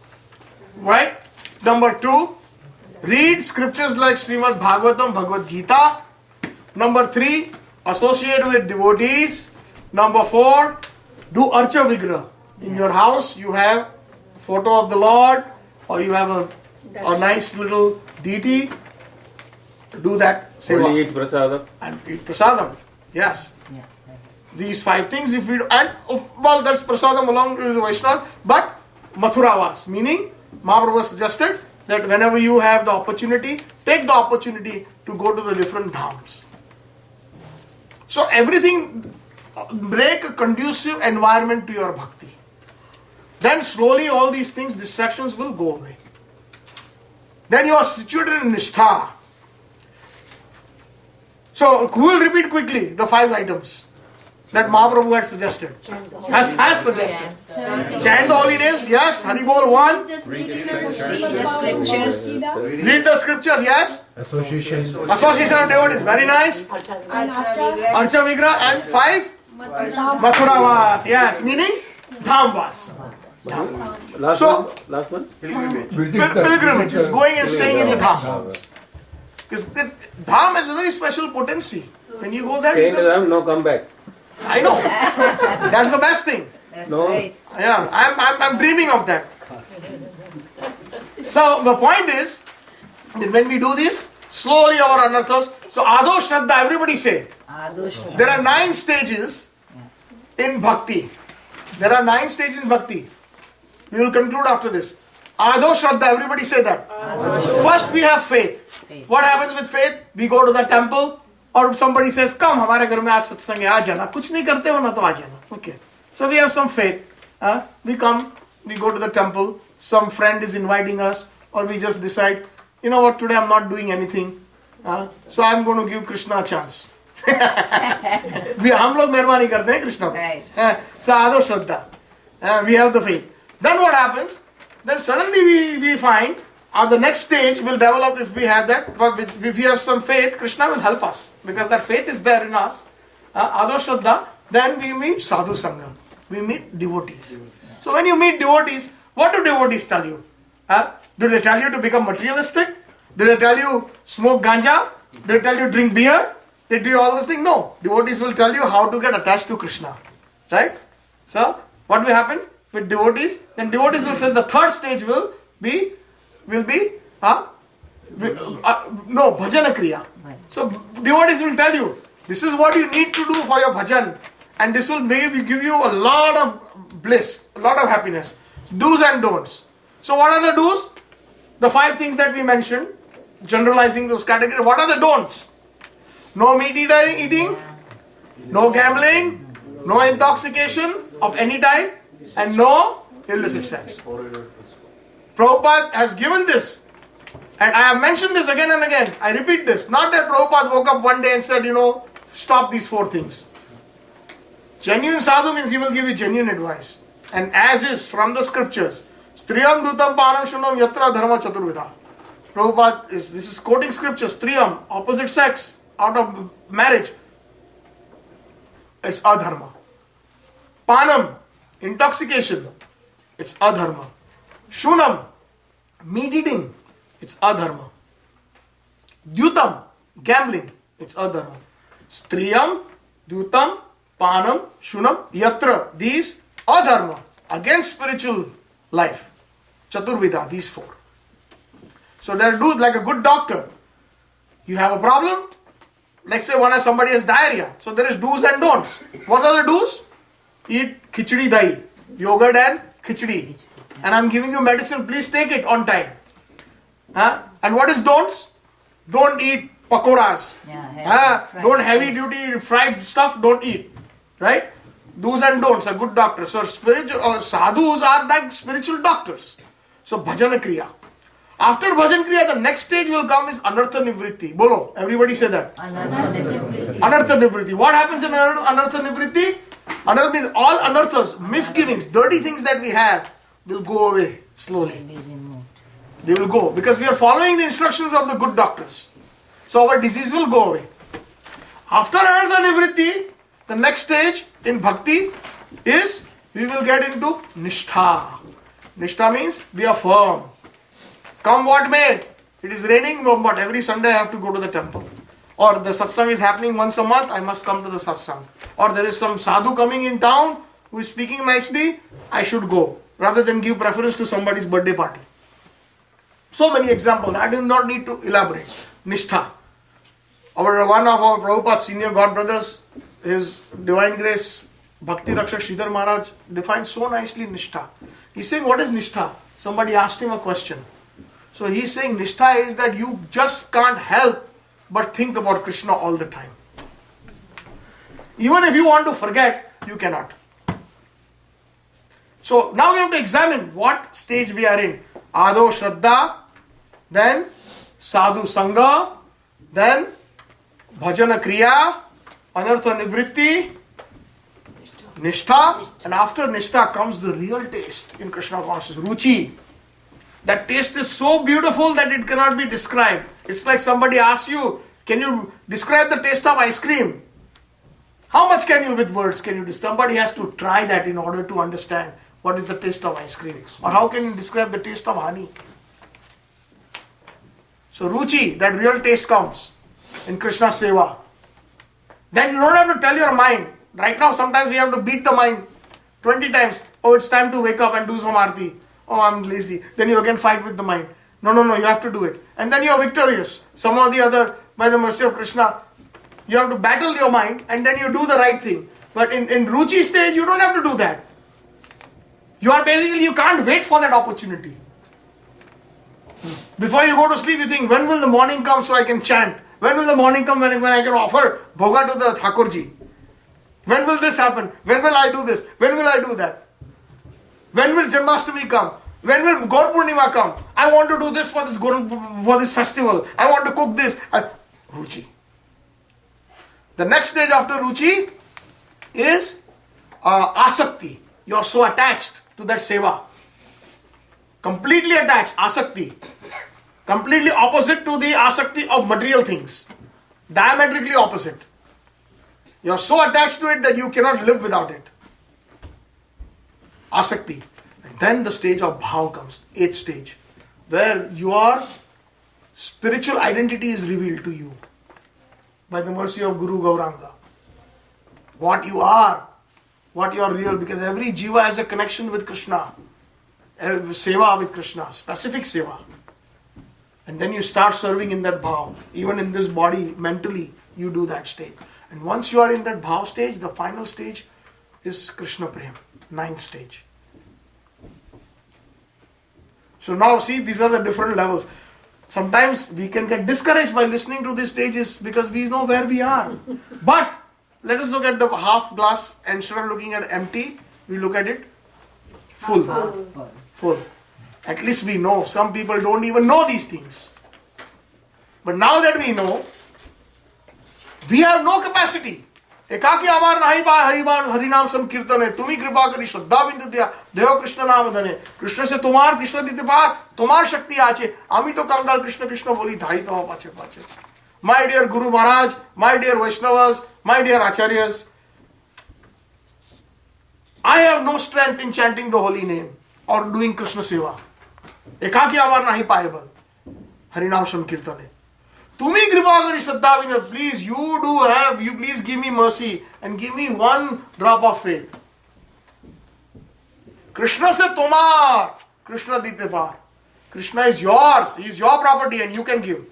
Right? Number 2, read scriptures like Srimad Bhagavatam, Bhagavad Gita. Number 3, associate with devotees. Number 4, do Archa Vigraha. In your house, you have a photo of the Lord, or you have a nice little deity. Do that. Only eat prasadam. And eat prasadam. Yes. These 5 things, if we do, and well, that's prasadam along with the Vaishnava, but Mathuravas, meaning Mahaprabhu suggested that whenever you have the opportunity, take the opportunity to go to the different dhams. So everything, break a conducive environment to your bhakti. Then slowly all these things, distractions will go away. Then you are situated in Nishtha. So who will repeat quickly the 5 items that Mahaprabhu had suggested? Has suggested. Chant the holy names, yes. Haribol 1. Read the scriptures. Read the scriptures, yes. Association. Association of devotees, very nice. Archa Vigraha, and 5. Mathuravas, yes, meaning Dhambas. Last one. Pilgrimage is going and staying in the dham. Because dham has a very special potency. When you go there, Stay in the dham, no come back. I know. That's the best thing. That's No. right. Yeah, I'm dreaming of that. So the point is that when we do this, slowly our anarthas. So Ado Shraddha, everybody say. Adosha. There are 9 stages in bhakti. There are 9 stages in bhakti. We will conclude after this. Ado Shraddha, everybody say that. First we have faith. What happens with faith? We go to the temple, or somebody says, come, हमारे घर में आज सत्संग है, आ जाना. कुछ नहीं करते हो ना तो आ जाना. Okay. So we have some faith. We come, we go to the temple, some friend is inviting us, or we just decide, you know what, today I'm not doing anything. So I'm going to give Krishna a chance. हम लोग मेहरबानी करते हैं कृष्णा को. Sadhu Shraddha. We have the faith. Then what happens? Then suddenly we find the next stage will develop if we have that. If we have some faith, Krishna will help us because that faith is there in us. Adho Shraddha. Then we meet Sadhu Sangha. We meet devotees. So when you meet devotees, what do devotees tell you? Do they tell you to become materialistic? Do they tell you smoke ganja? Do they tell you drink beer? They do all those things? No. Devotees will tell you how to get attached to Krishna. Right? So, what will happen with devotees? Then devotees will say the third stage will be bhajana kriya. So, devotees will tell you, this is what you need to do for your bhajan. And this will maybe give you a lot of bliss, a lot of happiness. Do's and don'ts. So, what are the do's? The 5 things that we mentioned, generalizing those categories. What are the don'ts? No meat eating, no gambling, no intoxication of any type, and no illicit sex. Prabhupada has given this, and I have mentioned this again and again. I repeat this. Not that Prabhupada woke up one day and said, stop these 4 things. Genuine sadhu means he will give you genuine advice. And as is from the scriptures, Striyam dutam panam shunam yatra dharma chaturvida. Prabhupada this is quoting scriptures. Striyam, opposite sex, out of marriage. It's adharma. Panam, intoxication. It's adharma. Shunam, meat eating. It's adharma. Dyutam, gambling. It's adharma. Striyam, dyutam, panam, shunam, yatra. These adharma. Against spiritual life. Chaturvida, these 4. So there are do's like a good doctor. You have a problem. Let's say somebody has diarrhea. So there is do's and don'ts. What are the do's? Eat khichdi dahi, yogurt and khichdi. And I'm giving you medicine, please take it on time. And what is don'ts? Don't eat pakoras. Don't heavy duty fried stuff, don't eat. Right? Do's and don'ts, a good doctor. So spiritual sadhus are like spiritual doctors. So bhajana kriya. After bhajan kriya, the next stage will come is anartha nivritti. Bolo, everybody say that. Anartha nivritti. What happens in anartha nivritti? Anartha means all anarthas, misgivings, dirty things that we have will go away slowly. They will go because we are following the instructions of the good doctors. So our disease will go away. After anartha nivritti, the next stage in bhakti is we will get into nishtha. Nishtha means we are firm. Come what may. It is raining, but every Sunday I have to go to the temple. Or the satsang is happening once a month, I must come to the satsang. Or there is some sadhu coming in town who is speaking nicely, I should go. Rather than give preference to somebody's birthday party. So many examples, I do not need to elaborate. Nishtha. One of our Prabhupada's senior god brothers, His Divine Grace, Bhakti Rakshak Sridhar Maharaj, defines so nicely Nishtha. He's saying, what is Nishtha? Somebody asked him a question. So he's saying Nishtha is that you just can't help but think about Krishna all the time. Even if you want to forget, you cannot. So now we have to examine what stage we are in. Adho Shraddha, then Sadhu Sangha, then Bhajana Kriya, Anartha Nivritti, Nishtha, and after Nishtha comes the real taste in Krishna consciousness, Ruchi. That taste is so beautiful that it cannot be described. It's like somebody asks you, can you describe the taste of ice cream? How much can you with words can you describe? Somebody has to try that in order to understand what is the taste of ice cream. Or how can you describe the taste of honey? So Ruchi, that real taste comes in Krishna Seva. Then you don't have to tell your mind. Right now sometimes we have to beat the mind 20 times. Oh, it's time to wake up and do some arti. Oh, I'm lazy. Then you again fight with the mind. No, you have to do it. And then you are victorious. Some or the other, by the mercy of Krishna, you have to battle your mind and then you do the right thing. But in Ruchi stage, you don't have to do that. You can't wait for that opportunity. Before you go to sleep, you think, when will the morning come so I can chant? When will the morning come when I can offer bhoga to the Thakurji? When will this happen? When will I do this? When will I do that? When will Janmashtami come? When will Gaur Purnima come? I want to do this for this festival. I want to cook this. ruchi. The next stage after ruchi is asakti. You are so attached to that seva. Completely attached, asakti. Completely opposite to the asakti of material things. Diametrically opposite. You are so attached to it that you cannot live without it. Asakti. And then the stage of bhav comes, 8th stage, where your spiritual identity is revealed to you by the mercy of Guru Gauranga. What you are real, because every jiva has a connection with Krishna, seva with Krishna, specific seva. And then you start serving in that bhav. Even in this body, mentally, you do that stage. And once you are in that bhav stage, the final stage is Krishna Prem, 9th stage. So now see, these are the different levels. Sometimes we can get discouraged by listening to these stages because we know where we are. But let us look at the half glass, and instead of looking at empty, we look at it full. Full. At least we know. Some people don't even know these things. But now that we know, we have no capacity. एकाकी आवार नाही बा हरिबान हरिनाम संकीर्तन है तुम्ही कृपा करी श्रद्धा बिंदु दिया देव कृष्ण नाम धने कृष्ण से तुम्हार कृष्ण दीते पार तुम्हार शक्ति आचे आमी तो कंगाल कृष्ण कृष्ण बोली धाई तो पाचे पाचे. My dear Guru Maharaj, my dear Vaishnavas, my dear Acharyas, I have no strength in chanting the holy name or doing Krishna seva. एकाकी आवार नाही पाएबल हरिनाम संकीर्तन है. तुम्ही कृपा करी श्रद्धा Vind, please you please give me mercy and give me one drop of faith. Krishna se tomar, Krishna dite par. Krishna is yours, he is your property and you can give.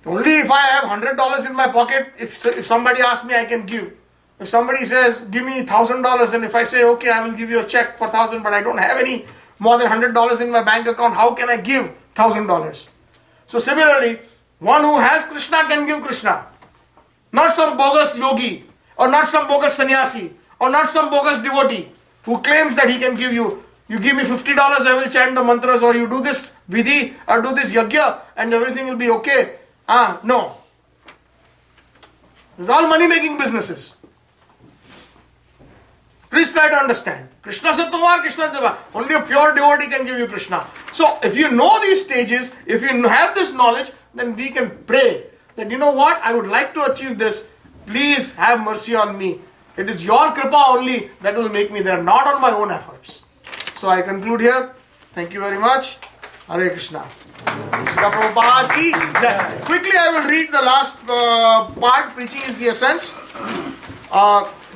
Only if I have $100 in my pocket, if somebody asks me, I can give. If somebody says, give me $1,000, and if I say, okay, I will give you a check for $1,000, but I don't have any more than $100 in my bank account, how can I give $1,000? So similarly, one who has Krishna can give Krishna. Not some bogus yogi, or not some bogus sannyasi, or not some bogus devotee who claims that he can give you. You give me $50, I will chant the mantras, or you do this vidhi, or do this yajna, and everything will be okay. No. It's all money-making businesses. Please try to understand. Krishna se tomar, Krishna deva. Only a pure devotee can give you Krishna. So, if you know these stages, if you have this knowledge, then we can pray that, you know what, I would like to achieve this. Please have mercy on me. It is your kripa only that will make me there, not on my own efforts. So, I conclude here. Thank you very much. Hare Krishna. Srila Prabhupada ki jai. Quickly, I will read the last part. Preaching is the essence.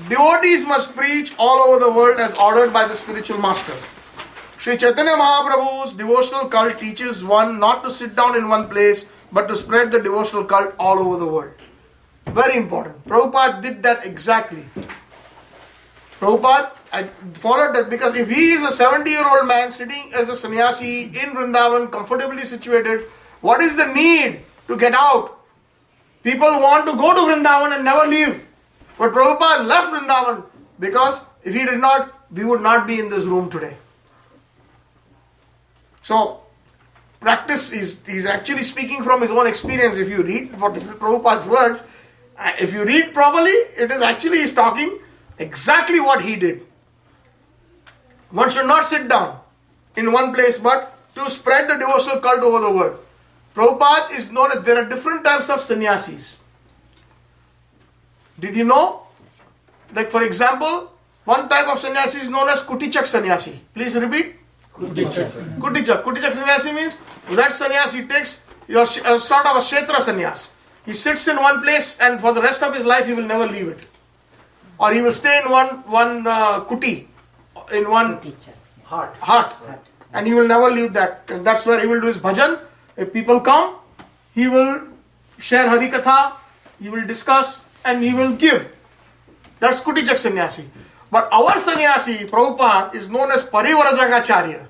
Devotees must preach all over the world as ordered by the spiritual master. Sri Chaitanya Mahaprabhu's devotional cult teaches one not to sit down in one place, but to spread the devotional cult all over the world. Very important. Prabhupada did that exactly. Prabhupada followed that, because if he is a 70-year-old man sitting as a sannyasi in Vrindavan, comfortably situated, what is the need to get out? People want to go to Vrindavan and never leave. But Prabhupada left Vrindavan because if he did not, we would not be in this room today. So, practice he's actually speaking from his own experience. If you read what is Prabhupada's words, if you read properly, it is actually he's talking exactly what he did. One should not sit down in one place, but to spread the devotional cult over the world. Prabhupada is known as, there are different types of sannyasis. Did you know? Like for example, one type of sannyasi is known as Kutichak sannyasi. Please repeat. Kutichak. Kutichak sannyasi means that sannyasi takes your sort of a kshetra sannyas. He sits in one place and for the rest of his life he will never leave it. Or he will stay in one kuti, in one heart. And he will never leave that. And that's where he will do his bhajan. If people come, he will share Harikatha, he will discuss, and he will give. That's Kutichak sannyasi. But our sannyasi, Prabhupada, is known as Parivrajagacharya.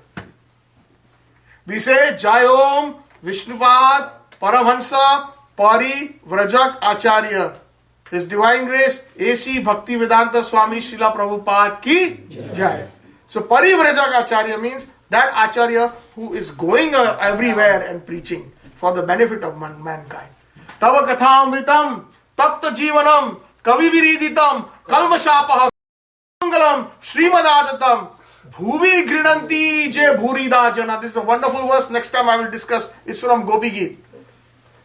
We say Jayom Vishnupad Paramahansa Parivrajak Acharya. His Divine Grace A.C. Bhaktivedanta Swami Srila Prabhupada ki jai. So Parivrajak Acharya means that Acharya who is going everywhere and preaching for the benefit of mankind. Tava kathamritam tapta jivanam kavibiriditam kalmashapah mangalam srimadatam bhuvi gridanti je bhurida jana. This is a wonderful verse. Next time I will discuss. It's from Gopi Geet.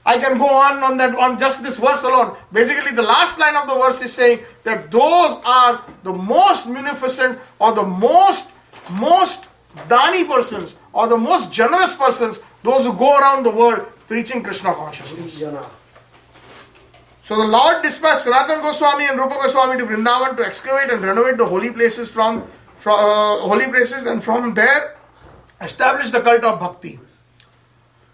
I can go on that on just this verse alone. Basically, the last line of the verse is saying that those are the most munificent or the most dani persons or the most generous persons, those who go around the world preaching Krishna consciousness. So the Lord dispatched Sanatana Goswami and Rupa Goswami to Vrindavan to excavate and renovate the holy places and from there establish the cult of bhakti.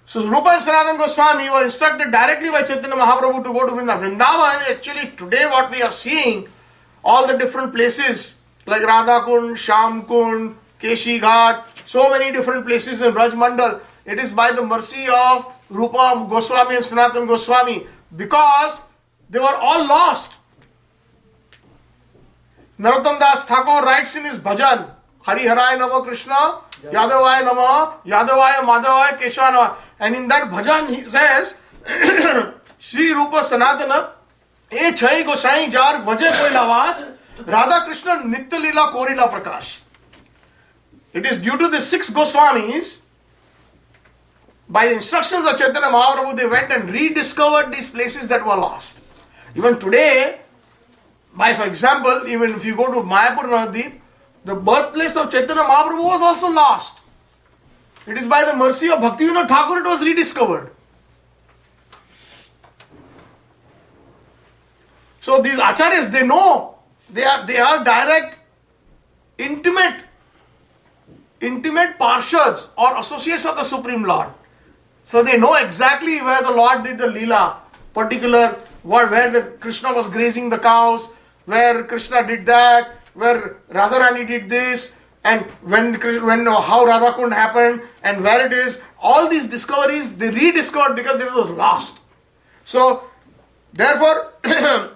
So Rupa and Sanatana Goswami were instructed directly by Chaitanya Mahaprabhu to go to Vrindavan. Vrindavan, actually today what we are seeing, all the different places like Radha Kund, Sham Kund, Keshi Ghat, so many different places in Raj Mandal, it is by the mercy of Rupa Goswami and Sanatana Goswami, because they were all lost. Narottam Das Thakur writes in his bhajan, Hari Haraya Nama Krishna, Yadavaya Nama, Yadavaya Madhavaya Keshava Nama. And in that bhajan he says, Shri Rupa Sanatana, E Chai Gosai Jar Vaje Koi Lavas, Radha Krishna Nitya Lila Korila Prakash. It is due to the 6 Goswamis, by the instructions of Chaitanya Mahaprabhu, they went and rediscovered these places that were lost. Even today, for example, even if you go to Mayapur Navadip, the birthplace of Chaitanya Mahaprabhu was also lost. It is by the mercy of Bhaktivinoda Thakur it was rediscovered. So these acharyas, they know, they are direct, intimate parshads or associates of the Supreme Lord. So they know exactly where the Lord did the Leela, where the Krishna was grazing the cows, where Krishna did that, where Radharani did this, and when how Radha Kund happened, and where it is. All these discoveries they rediscovered because it was lost. So therefore, the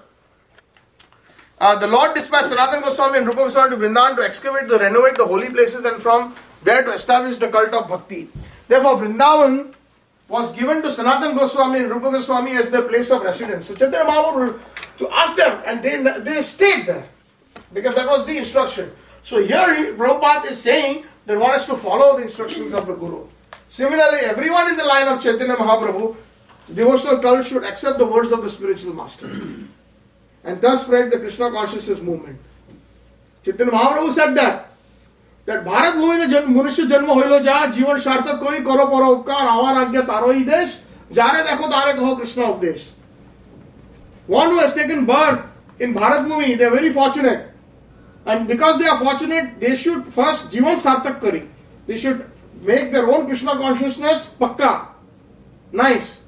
Lord dispatched Sanatana Goswami and Rupa Goswami to Vrindavan to excavate, to renovate the holy places, and from there to establish the cult of bhakti. Therefore, Vrindavan was given to Sanatana Goswami and Rupa Goswami as their place of residence. So Chaitanya Mahaprabhu to ask them, and they stayed there because that was the instruction. So here Prabhupada is saying that one has to follow the instructions of the Guru. Similarly, everyone in the line of Chaitanya Mahaprabhu, devotional cult should accept the words of the spiritual master and thus spread the Krishna consciousness movement. Chaitanya Mahaprabhu said that Bharat Bhumi the Manusya Janma hoilo ja, Jivan Shartak kori karo para upkar, avar agya taro hi desh, jare dekho tare kaho Krishna updesh. One who has taken birth in Bharat Bhumi, they are very fortunate. And because they are fortunate, they should first Jivan Sartak kari. They should make their own Krishna consciousness pakka, nice,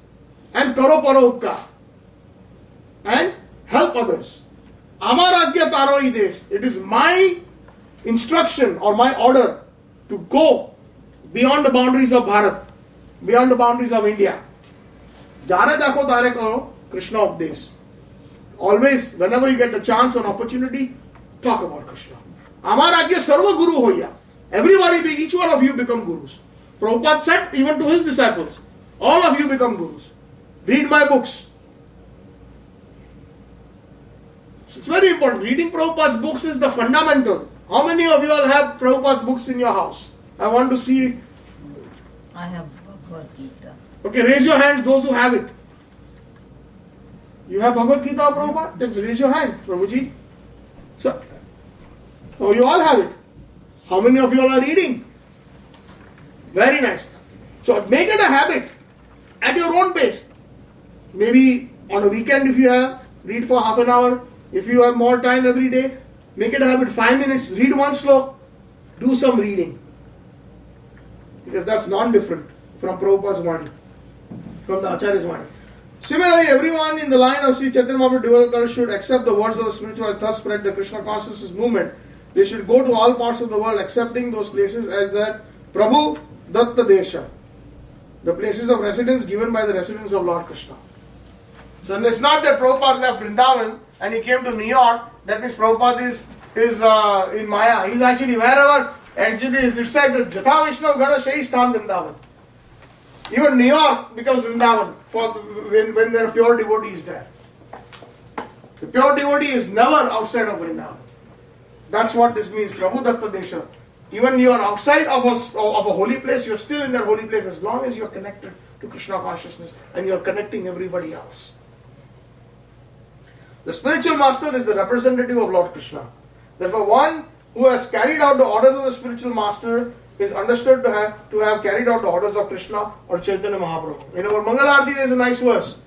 and karo para upkar, and help others. Amar agya taro hi desh. It is my instruction or my order to go beyond the boundaries of Bharat, beyond the boundaries of India. Jare dekho tare karo Krishna updesh. Always, whenever you get the chance and opportunity, talk about Krishna. Amar agya sarva guru hoya. Everybody, each one of you become gurus. Prabhupada said even to his disciples, all of you become gurus. Read my books. So it's very important. Reading Prabhupada's books is the fundamental. How many of you all have Prabhupada's books in your house? I want to see. I have Bhagavad Gita. Okay, raise your hands, those who have it. You have Bhagavad Gita, Prabhupada? Then raise your hand, Prabhuji. So, you all have it. How many of you all are reading? Very nice. So make it a habit at your own pace. Maybe on a weekend if you have, read for half an hour. If you have more time every day, make it a habit. 5 minutes, read one slok, do some reading. Because that's non-different from Prabhupada's Vani, from the Acharya's Vani. Similarly, everyone in the line of Sri Chaitanya Mahaprabhu devotional cult should accept the words of the spiritual and thus spread the Krishna consciousness movement. They should go to all parts of the world accepting those places as their Prabhu Datta Desha, the places of residence given by the residents of Lord Krishna. So it's not that Prabhupada left Vrindavan and he came to New York, that means Prabhupada is in Maya. He's actually wherever, actually it said that Jatha Vaishnava Gana Shahi Sthan Vrindavan. Even New York becomes Vrindavan when there are pure devotees there. The pure devotee is never outside of Vrindavan. That's what this means. Prabhu Datta Desha. Even you are outside of a holy place, you're still in that holy place as long as you're connected to Krishna consciousness and you're connecting everybody else. The spiritual master is the representative of Lord Krishna. Therefore, one who has carried out the orders of the spiritual master is understood to have carried out the orders of Krishna or Chaitanya Mahaprabhu. In our Mangal Arati, there is a nice verse.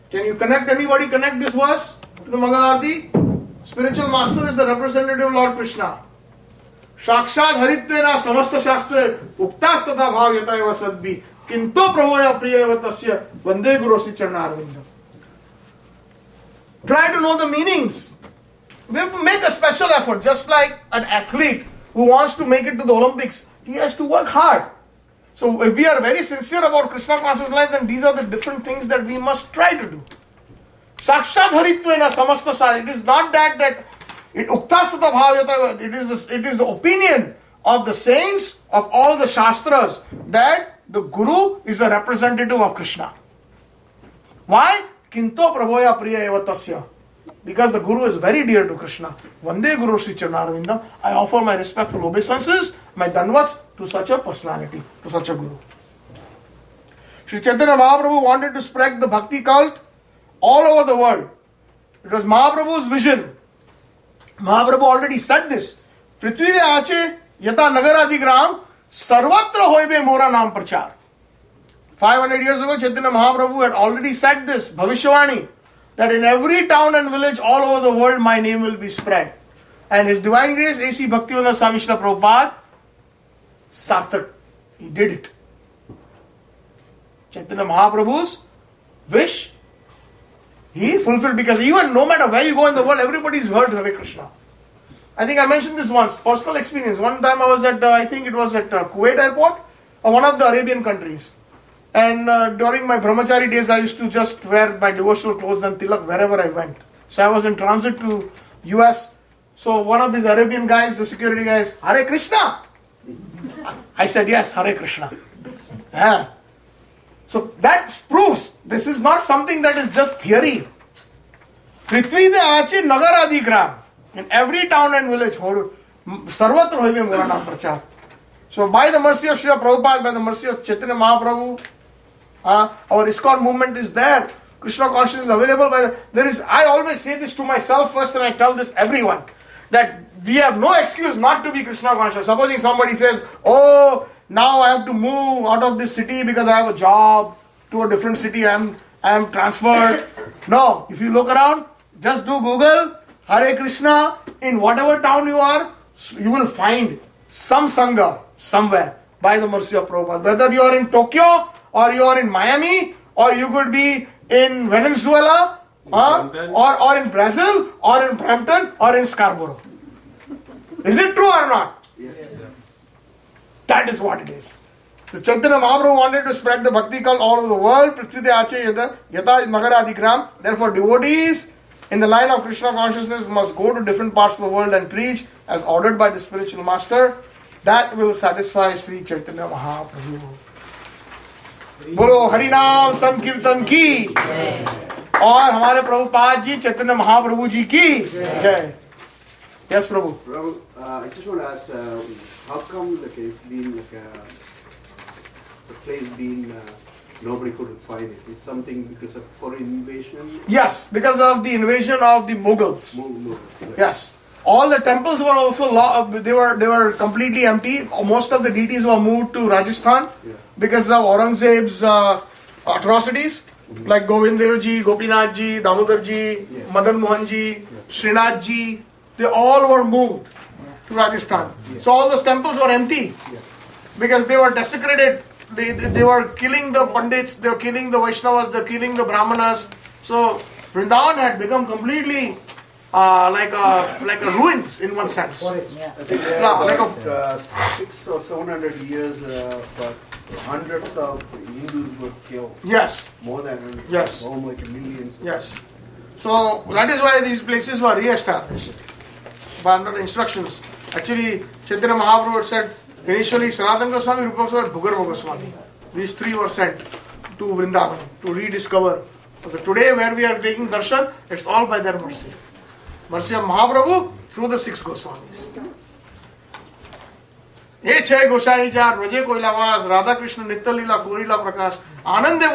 Can you anybody connect this verse to the Mangal Arati? Spiritual master is the representative of Lord Krishna. Shakshad haritvena samasta shastra uktas tatha bhavyata eva sadbhi kinto prabhoya priya eva tasya vande gurosi charnarvindam. Try to know the meanings. We have to make a special effort, just like an athlete who wants to make it to the Olympics. He has to work hard. So if we are very sincere about Krishna conscious life, then these are the different things that we must try to do. Sakshat haritvena samasta shastra. It is not that it uktastata bhavyata. It is the opinion of the saints of all the shastras that the Guru is a representative of Krishna. Why? Kinto prabhoya priya eva tasya. Because the Guru is very dear to Krishna. Vande Guru Sri Charnarvindam. I offer my respectful obeisances, my danvats to such a personality, to such a Guru. Sri Chaitanya Mahaprabhu wanted to spread the bhakti cult all over the world. It was Mahaprabhu's vision. Mahaprabhu already said this. Prithvi ache yata nagaradi gram sarvatra hoibe mora nam prachar. 500 years ago, Chaitanya Mahaprabhu had already said this, Bhavishyavani, that in every town and village all over the world my name will be spread. And His Divine Grace, A.C. Bhaktivedanta Swami Srila Prabhupada, sarthak, he did it. Chaitanya Mahaprabhu's wish, he fulfilled, because even no matter where you go in the world, everybody's heard Hare Krishna. I think I mentioned this once, personal experience. One time I was at, I think it was at Kuwait airport, or one of the Arabian countries. And during my brahmachari days, I used to just wear my devotional clothes and tilak wherever I went. So I was in transit to US. So one of these Arabian guys, the security guys, Hare Krishna. I said, yes, Hare Krishna. Yeah. So that proves this is not something that is just theory. Prithvi de ache nagaradi gram. In every town and village, sarvatra hoibe mora nam prachar. So by the mercy of Srila Prabhupada, by the mercy of Chaitanya Mahaprabhu, our ISKCON movement is there. Krishna consciousness is available. I always say this to myself first, and I tell this everyone, that we have no excuse not to be Krishna conscious. Supposing somebody says, oh, now I have to move out of this city because I have a job to a different city, I am transferred. No, if you look around, just do Google, Hare Krishna, in whatever town you are, you will find some Sangha somewhere by the mercy of Prabhupada. Whether you are in Tokyo, or you are in Miami, or you could be in Venezuela, or in Brazil, or in Brampton, or in Scarborough. Is it true or not? Yes. That is what it is. So Chaitanya Mahaprabhu wanted to spread the bhakti cult all over the world. Prithvi ache yata nagaradi gram. Therefore, devotees in the line of Krishna consciousness must go to different parts of the world and preach as ordered by the spiritual master. That will satisfy Sri Chaitanya Mahaprabhu. बोलो हरिनाम संकीर्तन की और हमारे प्रभुपाद जी चैतन्य महाप्रभु जी की जय. Yes, Prabhu. Prabhu, I just want to ask, how come it's been the place being nobody could find it? Is something because of foreign invasion? Yes, because of the invasion of the Mughals. Yes. All the temples were also they were completely empty. Most of the deities were moved to Rajasthan because of Aurangzeb's atrocities, like Govind Dev ji, Gopinath ji, Damodar ji, Madan Mohan ji, Srinath ji. They all were moved to Rajasthan. So all those temples were empty because they were desecrated. They were killing the Pandits, they were killing the Vaishnavas, they were killing the Brahmanas. So Vrindavan had become completely like a ruins in one sense. I think about 600 or 700 years, but hundreds of Hindus were killed. Yes. More than 100. Yes. Almost millions. Yes. So that is why these places were re-established by under the instructions. Actually, Chaitanya Mahaprabhu said initially Sanatana Goswami, Rupa Goswami, Bhugarbha Goswami. these three were sent to Vrindavan to rediscover. Okay, today where we are taking darshan, it's all by their mercy. Mercy of Mahaprabhu through the 6 Goswamis. ये 6 गोसाई 4 रजे कोइलावास राधा कृष्ण नित्य लीला कोरीला प्रकाश आनंदे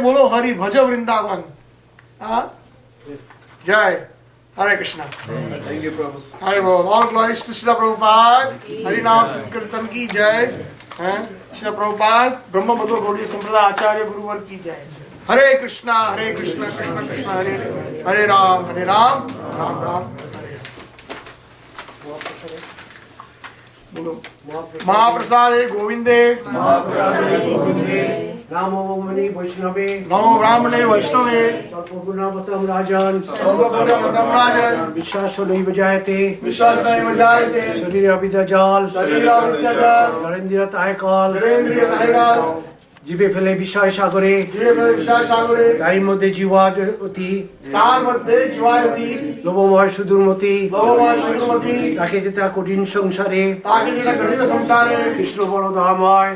बोलो हरि भज वृंदावन. जय Hare Krishna. Thank you, Prabhu. Hare Bol. All glories to Srila Prabhupada. Hari Naam Sankirtan ki jai. Srila Prabhupada, Brahma Madhur Gaudiya Sampradaya Acharya Guruvar ki jai. Hare Krishna, Krishna Krishna, Hare Hare. Hare Ram, Ram Ram, Hare Hare. बोलो महाप्रसादे गोविंदे नमो ब्राह्मणे वैष्णवे नमो ब्राह्मणे वैष्णवे सर्वगुणवतं राजन् विश्वास नैव जायते नैव जायते शरीर अविद्याजाल नरेन्द्रियताय काल जीवे फेले বিষয় সাগরে তার মধ্যে জীবায়তি লোভময় সুদূরমতি তাকে যেটা কঠিন সংসারে কৃষ্ণ বড় দয়াময়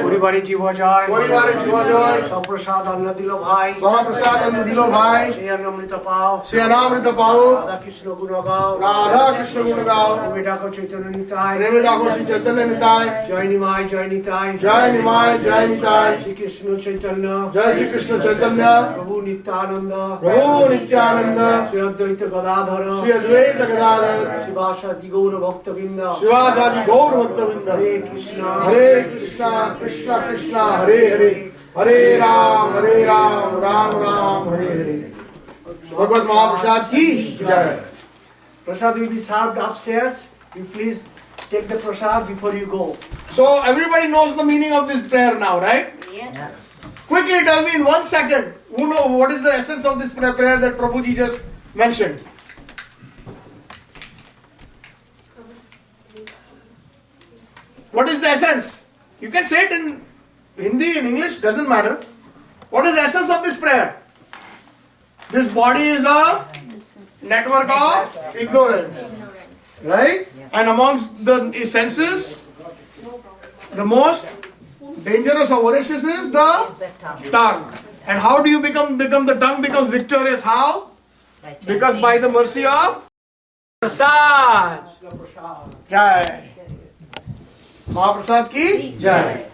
পরিবারে জীব যায় সপ্রসাদ অন্ন দিল ভাই সেই অন্নমৃত পাও রাধা কৃষ্ণ গুণ গাও প্রেমে ডাকো চৈতন্য নিতাই জয় নিমায় জয় নিতাই जय निताय श्री कृष्ण चैतन्य जय श्री कृष्ण चैतन्य प्रभु नित्यानंद श्री अद्वैत गदाधर शिवासादि गौर भक्तवृंद हरे कृष्णा कृष्ण कृष्ण हरे हरे हरे राम राम राम हरे हरे. भगवत महाप्रसाद की जय. Prasad will be served upstairs. You please take the prasad before you go. So everybody knows the meaning of this prayer now, right? Yes. Quickly tell me in 1 second, who know what is the essence of this prayer that Prabhuji just mentioned? What is the essence? You can say it in Hindi, in English, doesn't matter. What is the essence of this prayer? This body is a network of ignorance, right? And amongst the senses, the most dangerous or voracious is the tongue. And how do you become the tongue becomes victorious? How? Because by the mercy of prasad. Jai. Mahaprasad ki jai.